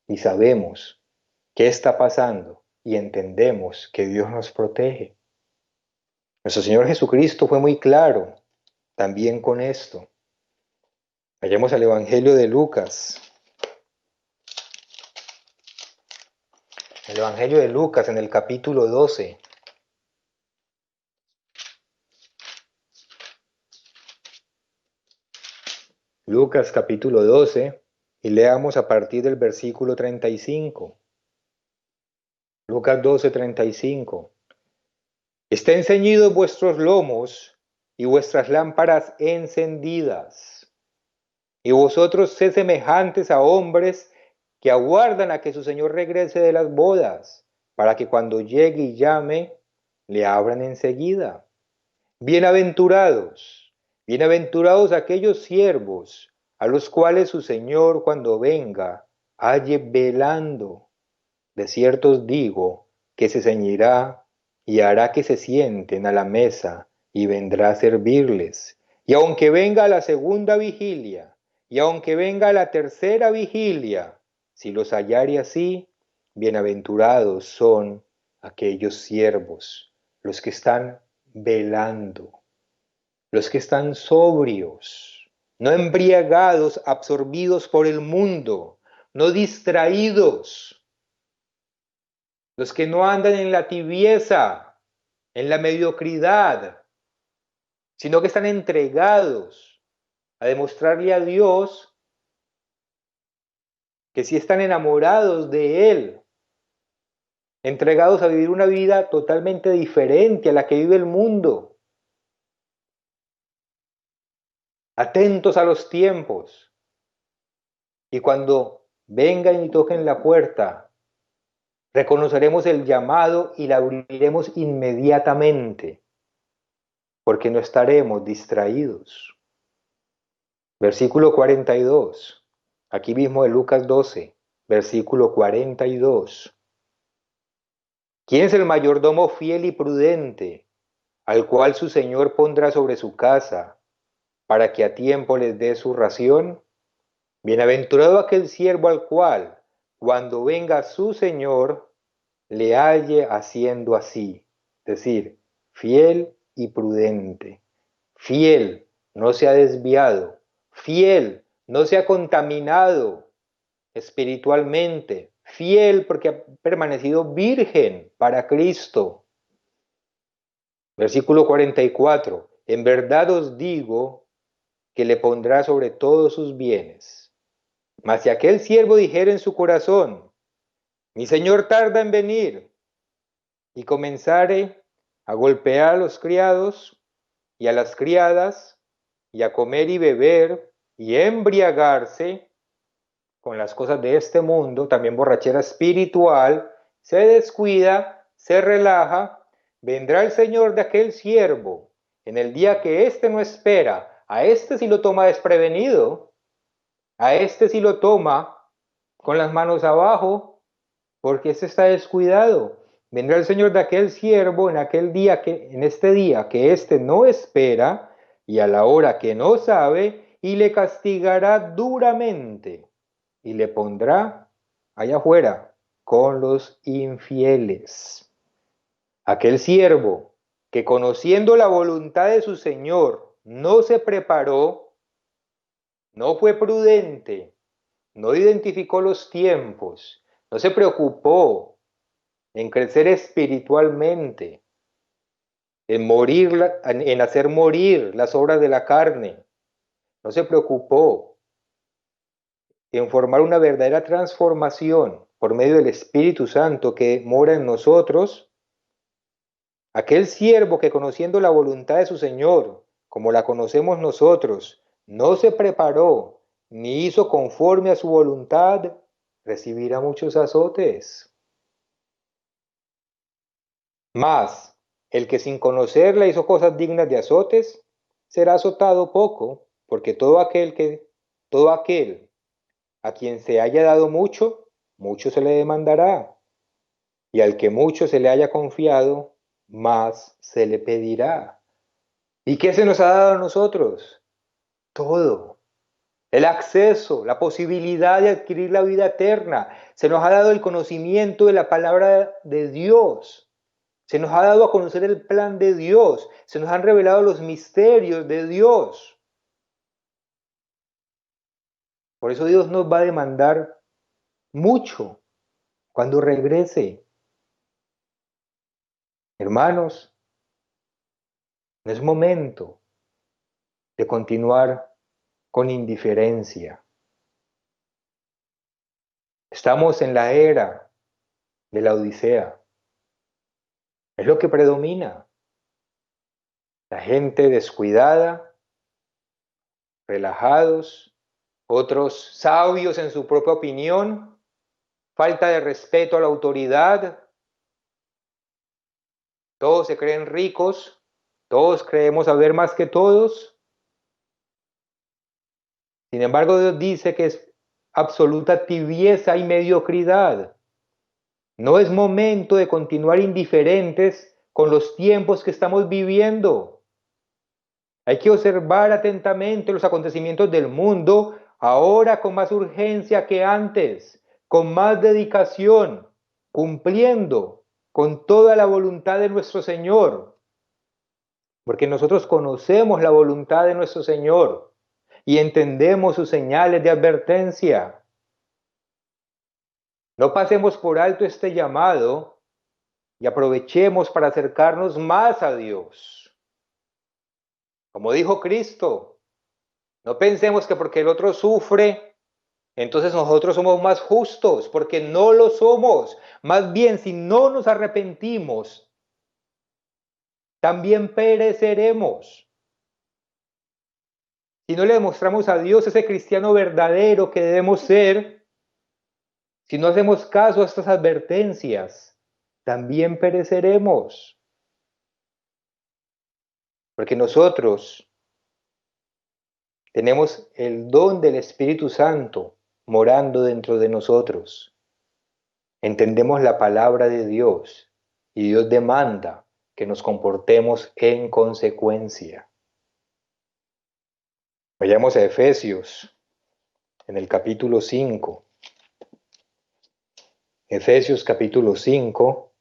y sabemos qué está pasando y entendemos que Dios nos protege. Nuestro Señor Jesucristo fue muy claro también con esto. Vayamos al Evangelio de Lucas. El Evangelio de Lucas en el capítulo 12. Lucas capítulo 12 y leamos a partir del versículo 35. Lucas 12:35. Estén ceñidos vuestros lomos y vuestras lámparas encendidas. Y vosotros sed semejantes a hombres que aguardan a que su Señor regrese de las bodas, para que cuando llegue y llame, le abran enseguida. Bienaventurados, bienaventurados aquellos siervos a los cuales su Señor cuando venga halle velando. De cierto os digo que se ceñirá y hará que se sienten a la mesa y vendrá a servirles. Y aunque venga a la segunda vigilia, y aunque venga a la tercera vigilia, si los hallare así, bienaventurados son aquellos siervos, los que están velando, los que están sobrios, no embriagados, absorbidos por el mundo, no distraídos, los que no andan en la tibieza, en la mediocridad, sino que están entregados a demostrarle a Dios que sí están enamorados de Él, entregados a vivir una vida totalmente diferente a la que vive el mundo, atentos a los tiempos. Y cuando vengan y toquen la puerta, reconoceremos el llamado y la abriremos inmediatamente, porque no estaremos distraídos. Versículo 42, aquí mismo de Lucas 12, versículo 42. ¿Quién es el mayordomo fiel y prudente, al cual su señor pondrá sobre su casa, para que a tiempo les dé su ración? Bienaventurado aquel siervo al cual, cuando venga su señor, le halle haciendo así, es decir, fiel y prudente. Fiel, no se ha desviado. Fiel, no se ha contaminado espiritualmente. Fiel porque ha permanecido virgen para Cristo. Versículo 44. En verdad os digo que le pondrá sobre todos sus bienes. Mas si aquel siervo dijera en su corazón, mi señor tarda en venir, y comenzare a golpear a los criados y a las criadas, y a comer y beber, y embriagarse con las cosas de este mundo, también borrachera espiritual, se descuida, se relaja, vendrá el Señor de aquel siervo en el día que éste no espera. A este sí lo toma desprevenido, a este sí lo toma con las manos abajo, porque este está descuidado. Vendrá el Señor de aquel siervo en aquel día en este día que éste no espera y a la hora que no sabe, y le castigará duramente y le pondrá allá afuera con los infieles. Aquel siervo que conociendo la voluntad de su Señor no se preparó, no fue prudente, no identificó los tiempos, no se preocupó en crecer espiritualmente, en hacer morir las obras de la carne, no se preocupó en formar una verdadera transformación por medio del Espíritu Santo que mora en nosotros. Aquel siervo que conociendo la voluntad de su Señor, como la conocemos nosotros, no se preparó ni hizo conforme a su voluntad, recibirá muchos azotes. Mas el que sin conocerla hizo cosas dignas de azotes, será azotado poco, porque todo aquel a quien se haya dado mucho, mucho se le demandará, y al que mucho se le haya confiado, más se le pedirá. ¿Y qué se nos ha dado a nosotros? Todo. El acceso, la posibilidad de adquirir la vida eterna. Se nos ha dado el conocimiento de la palabra de Dios. Se nos ha dado a conocer el plan de Dios. Se nos han revelado los misterios de Dios. Por eso Dios nos va a demandar mucho cuando regrese. Hermanos, no es momento de continuar con indiferencia. Estamos en la era de la Odisea. Es lo que predomina. La gente descuidada, relajados, otros sabios en su propia opinión, falta de respeto a la autoridad, todos se creen ricos, todos creemos saber más que todos. Sin embargo, Dios dice que es absoluta tibieza y mediocridad. No es momento de continuar indiferentes con los tiempos que estamos viviendo. Hay que observar atentamente los acontecimientos del mundo ahora con más urgencia que antes, con más dedicación, cumpliendo con toda la voluntad de nuestro Señor, porque nosotros conocemos la voluntad de nuestro Señor y entendemos sus señales de advertencia. No pasemos por alto este llamado y aprovechemos para acercarnos más a Dios. Como dijo Cristo, no pensemos que porque el otro sufre, entonces nosotros somos más justos, porque no lo somos. Más bien, si no nos arrepentimos, también pereceremos. Si no le demostramos a Dios ese cristiano verdadero que debemos ser, si no hacemos caso a estas advertencias, también pereceremos. Porque nosotros tenemos el don del Espíritu Santo morando dentro de nosotros. Entendemos la palabra de Dios y Dios demanda que nos comportemos en consecuencia. Vayamos a Efesios, en el capítulo 5. Efesios capítulo 5,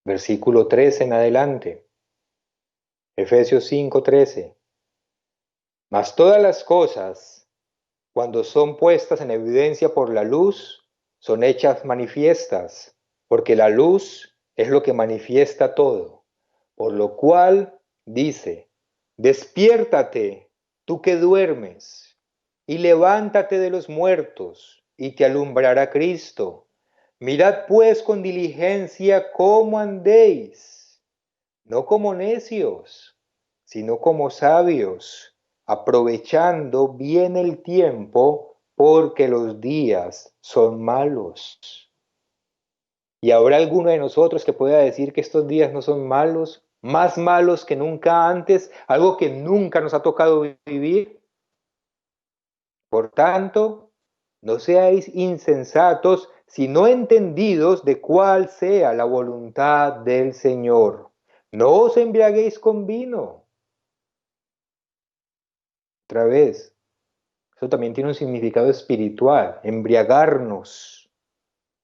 versículo 13 en adelante. Efesios 5:13. Mas todas las cosas, cuando son puestas en evidencia por la luz, son hechas manifiestas, porque la luz es lo que manifiesta todo. Por lo cual dice, despiértate, tú que duermes, y levántate de los muertos, y te alumbrará Cristo. Mirad pues con diligencia cómo andéis, no como necios, sino como sabios, aprovechando bien el tiempo, porque los días son malos. ¿Y habrá alguno de nosotros que pueda decir que estos días no son malos, más malos que nunca antes, algo que nunca nos ha tocado vivir? Por tanto, no seáis insensatos, sino entendidos de cuál sea la voluntad del Señor. No os embriaguéis con vino. Otra vez, eso también tiene un significado espiritual, embriagarnos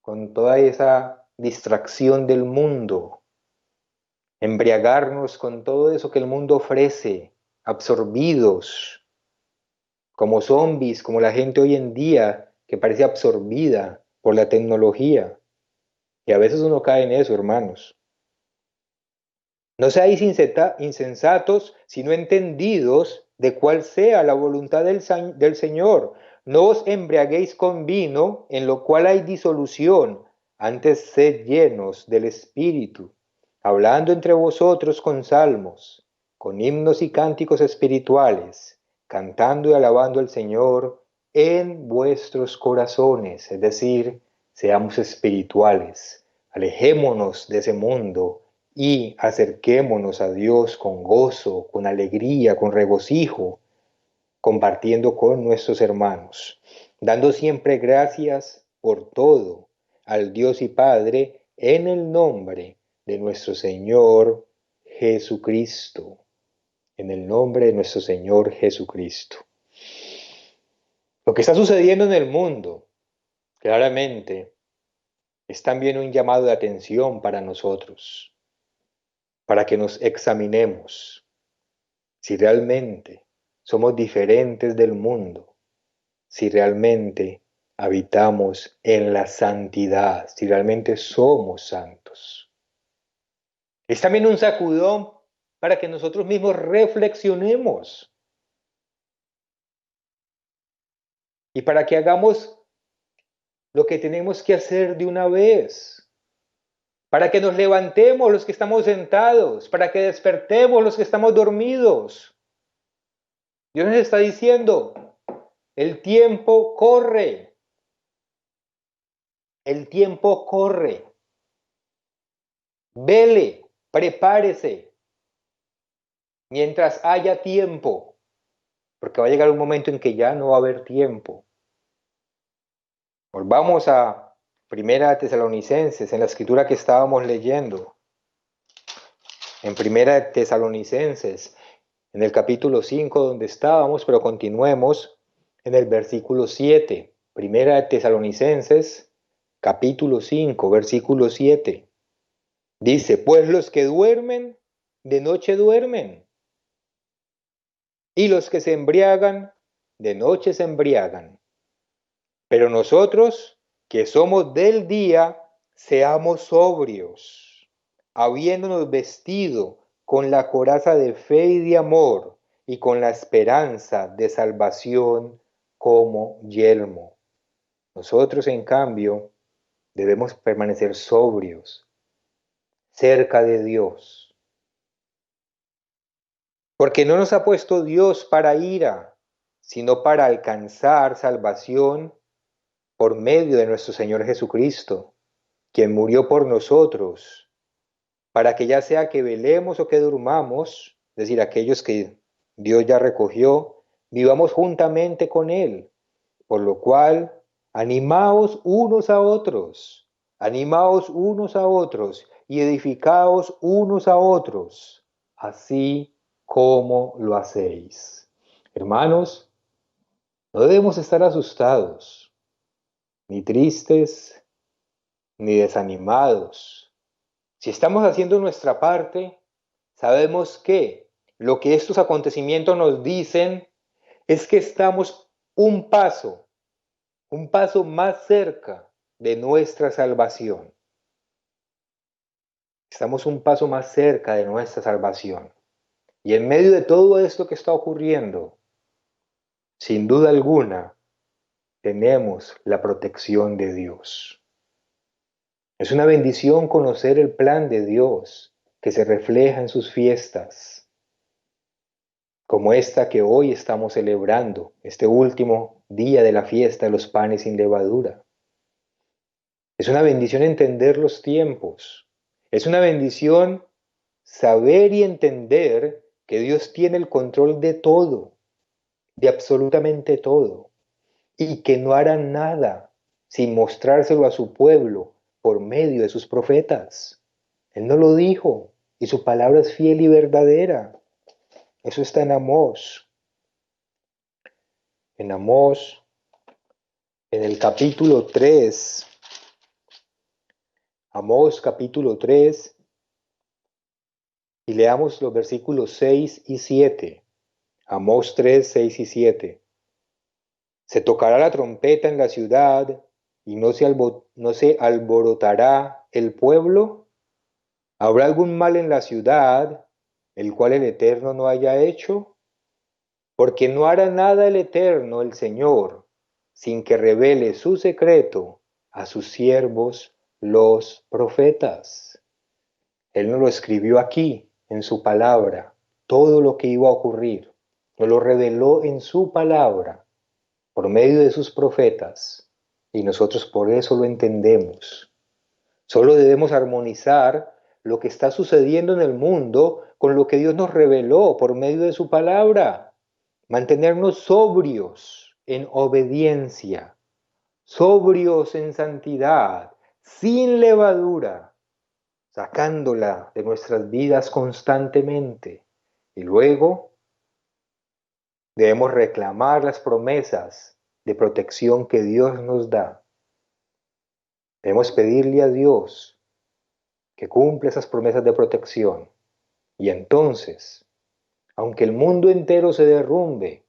con toda esa distracción del mundo, embriagarnos con todo eso que el mundo ofrece, absorbidos, como zombies, como la gente hoy en día que parece absorbida por la tecnología. Y a veces uno cae en eso, hermanos. No seáis insensatos, sino entendidos de cuál sea la voluntad del Señor. No os embriaguéis con vino, en lo cual hay disolución, antes sed llenos del Espíritu, hablando entre vosotros con salmos, con himnos y cánticos espirituales, cantando y alabando al Señor en vuestros corazones, es decir, seamos espirituales, alejémonos de ese mundo y acerquémonos a Dios con gozo, con alegría, con regocijo, compartiendo con nuestros hermanos, dando siempre gracias por todo al Dios y Padre en el nombre de nuestro Señor Jesucristo. En el nombre de nuestro Señor Jesucristo. Lo que está sucediendo en el mundo, claramente, es también un llamado de atención para nosotros, para que nos examinemos si realmente somos diferentes del mundo, si realmente habitamos en la santidad, si realmente somos santos. Es también un sacudón para que nosotros mismos reflexionemos y para que hagamos lo que tenemos que hacer de una vez. para que nos levantemos los que estamos sentados, para que despertemos los que estamos dormidos. Dios nos está diciendo, el tiempo corre, el tiempo corre. Vele, prepárese, mientras haya tiempo, porque va a llegar un momento en que ya no va a haber tiempo. Volvamos a Primera de Tesalonicenses, en la escritura que estábamos leyendo. En Primera de Tesalonicenses, en el capítulo 5 donde estábamos, pero continuemos en el versículo 7. Primera de Tesalonicenses, capítulo 5, versículo 7. Dice, pues los que duermen, de noche duermen, y los que se embriagan, de noche se embriagan. Pero nosotros, que somos del día, seamos sobrios, habiéndonos vestido con la coraza de fe y de amor, y con la esperanza de salvación como yelmo. Nosotros, en cambio, debemos permanecer sobrios, cerca de Dios. Porque no nos ha puesto Dios para ira, sino para alcanzar salvación por medio de nuestro Señor Jesucristo, quien murió por nosotros, para que ya sea que velemos o que durmamos, es decir, aquellos que Dios ya recogió, vivamos juntamente con Él. Por lo cual, animaos unos a otros y edificaos unos a otros, así como lo hacéis. Hermanos, no debemos estar asustados, ni tristes, ni desanimados. Si estamos haciendo nuestra parte, sabemos que lo que estos acontecimientos nos dicen es que estamos un paso más cerca de nuestra salvación. Estamos un paso más cerca de nuestra salvación. Y en medio de todo esto que está ocurriendo, sin duda alguna, tenemos la protección de Dios. Es una bendición conocer el plan de Dios que se refleja en sus fiestas, como esta que hoy estamos celebrando, este último día de la fiesta de los panes sin levadura. Es una bendición entender los tiempos. Es una bendición saber y entender que Dios tiene el control de todo, de absolutamente todo, y que no hará nada sin mostrárselo a su pueblo por medio de sus profetas. Él no lo dijo, y su palabra es fiel y verdadera. Eso está en Amós. En Amós, en el capítulo 3, Amós capítulo 3, y leamos los versículos 6 y 7. Amós 3, 6 y 7. Se tocará la trompeta en la ciudad y no se alborotará el pueblo. ¿Habrá algún mal en la ciudad, el cual el Eterno no haya hecho? Porque no hará nada el Eterno, el Señor, sin que revele su secreto a sus siervos los profetas. Él nos lo escribió aquí, en su palabra, todo lo que iba a ocurrir. Nos lo reveló en su palabra, por medio de sus profetas, y nosotros por eso lo entendemos. Solo debemos armonizar lo que está sucediendo en el mundo con lo que Dios nos reveló por medio de su palabra. Mantenernos sobrios en obediencia, sobrios en santidad, sin levadura, sacándola de nuestras vidas constantemente. Y luego debemos reclamar las promesas de protección que Dios nos da. Debemos pedirle a Dios que cumpla esas promesas de protección. Y entonces, aunque el mundo entero se derrumbe,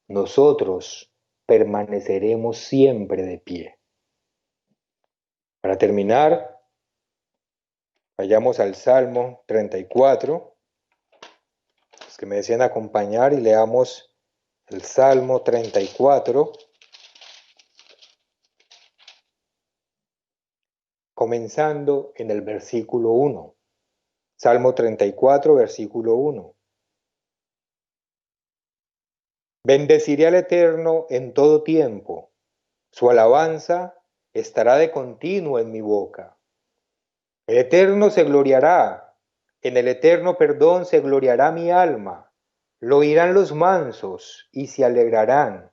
nosotros permaneceremos siempre de pie. Para terminar, vayamos al Salmo 34. Los que me decían acompañar y leamos el Salmo 34. comenzando en el versículo 1. Salmo 34, versículo 1. Bendeciré al Eterno en todo tiempo. Su alabanza estará de continuo en mi boca. El Eterno se gloriará. En el eterno perdón se gloriará mi alma. Lo oirán los mansos y se alegrarán.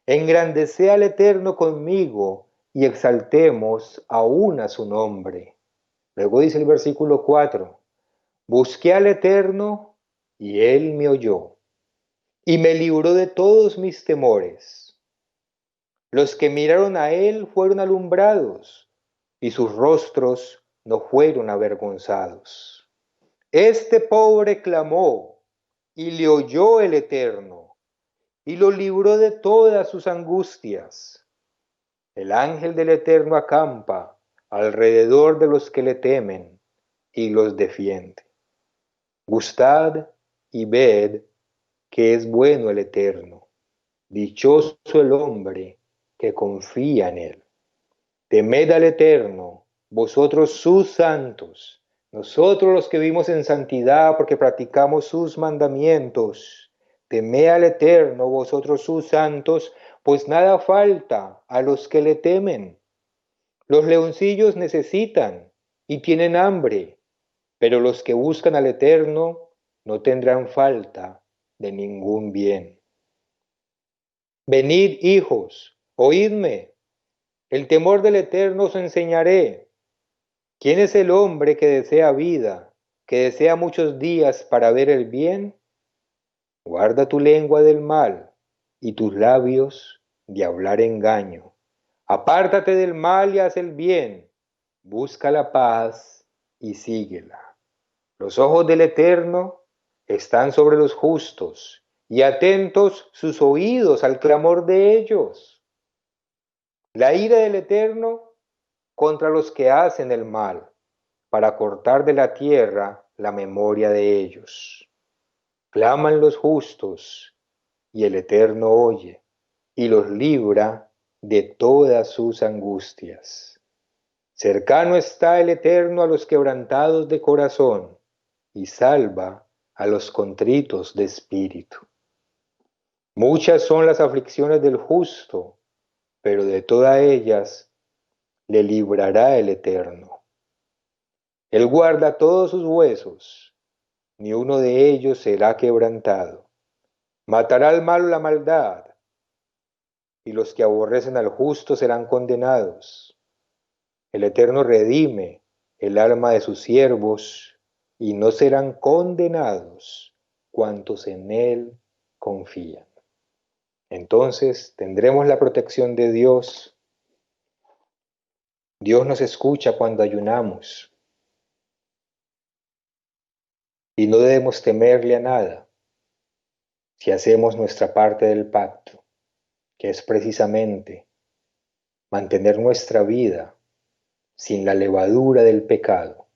Engrandece al Eterno conmigo y exaltemos aún a su nombre. Luego dice el versículo 4. Busqué al Eterno y él me oyó y me libró de todos mis temores. Los que miraron a él fueron alumbrados y sus rostros no fueron avergonzados. Este pobre clamó y le oyó el Eterno y lo libró de todas sus angustias. El ángel del Eterno acampa alrededor de los que le temen y los defiende. Gustad y ved que es bueno el Eterno. Dichoso el hombre que confía en él. Temed al Eterno, vosotros sus santos, nosotros los que vivimos en santidad porque practicamos sus mandamientos. Temed al Eterno, vosotros sus santos, pues nada falta a los que le temen. Los leoncillos necesitan y tienen hambre, pero los que buscan al Eterno no tendrán falta de ningún bien. Venid, hijos, oídme, el temor del Eterno os enseñaré. ¿Quién es el hombre que desea vida, que desea muchos días para ver el bien? Guarda tu lengua del mal y tus labios de hablar engaño. Apártate del mal y haz el bien. Busca la paz y síguela. Los ojos del Eterno están sobre los justos y atentos sus oídos al clamor de ellos. La ira del Eterno contra los que hacen el mal, para cortar de la tierra la memoria de ellos. Claman los justos y el Eterno oye y los libra de todas sus angustias. Cercano está el Eterno a los quebrantados de corazón y salva a los contritos de espíritu. Muchas son las aflicciones del justo, pero de todas ellas le librará el Eterno. Él guarda todos sus huesos, ni uno de ellos será quebrantado. Matará al malo la maldad, y los que aborrecen al justo serán condenados. El Eterno redime el alma de sus siervos, y no serán condenados cuantos en él confían. Entonces tendremos la protección de Dios. Dios nos escucha cuando ayunamos. Y no debemos temerle a nada si hacemos nuestra parte del pacto, que es precisamente mantener nuestra vida sin la levadura del pecado,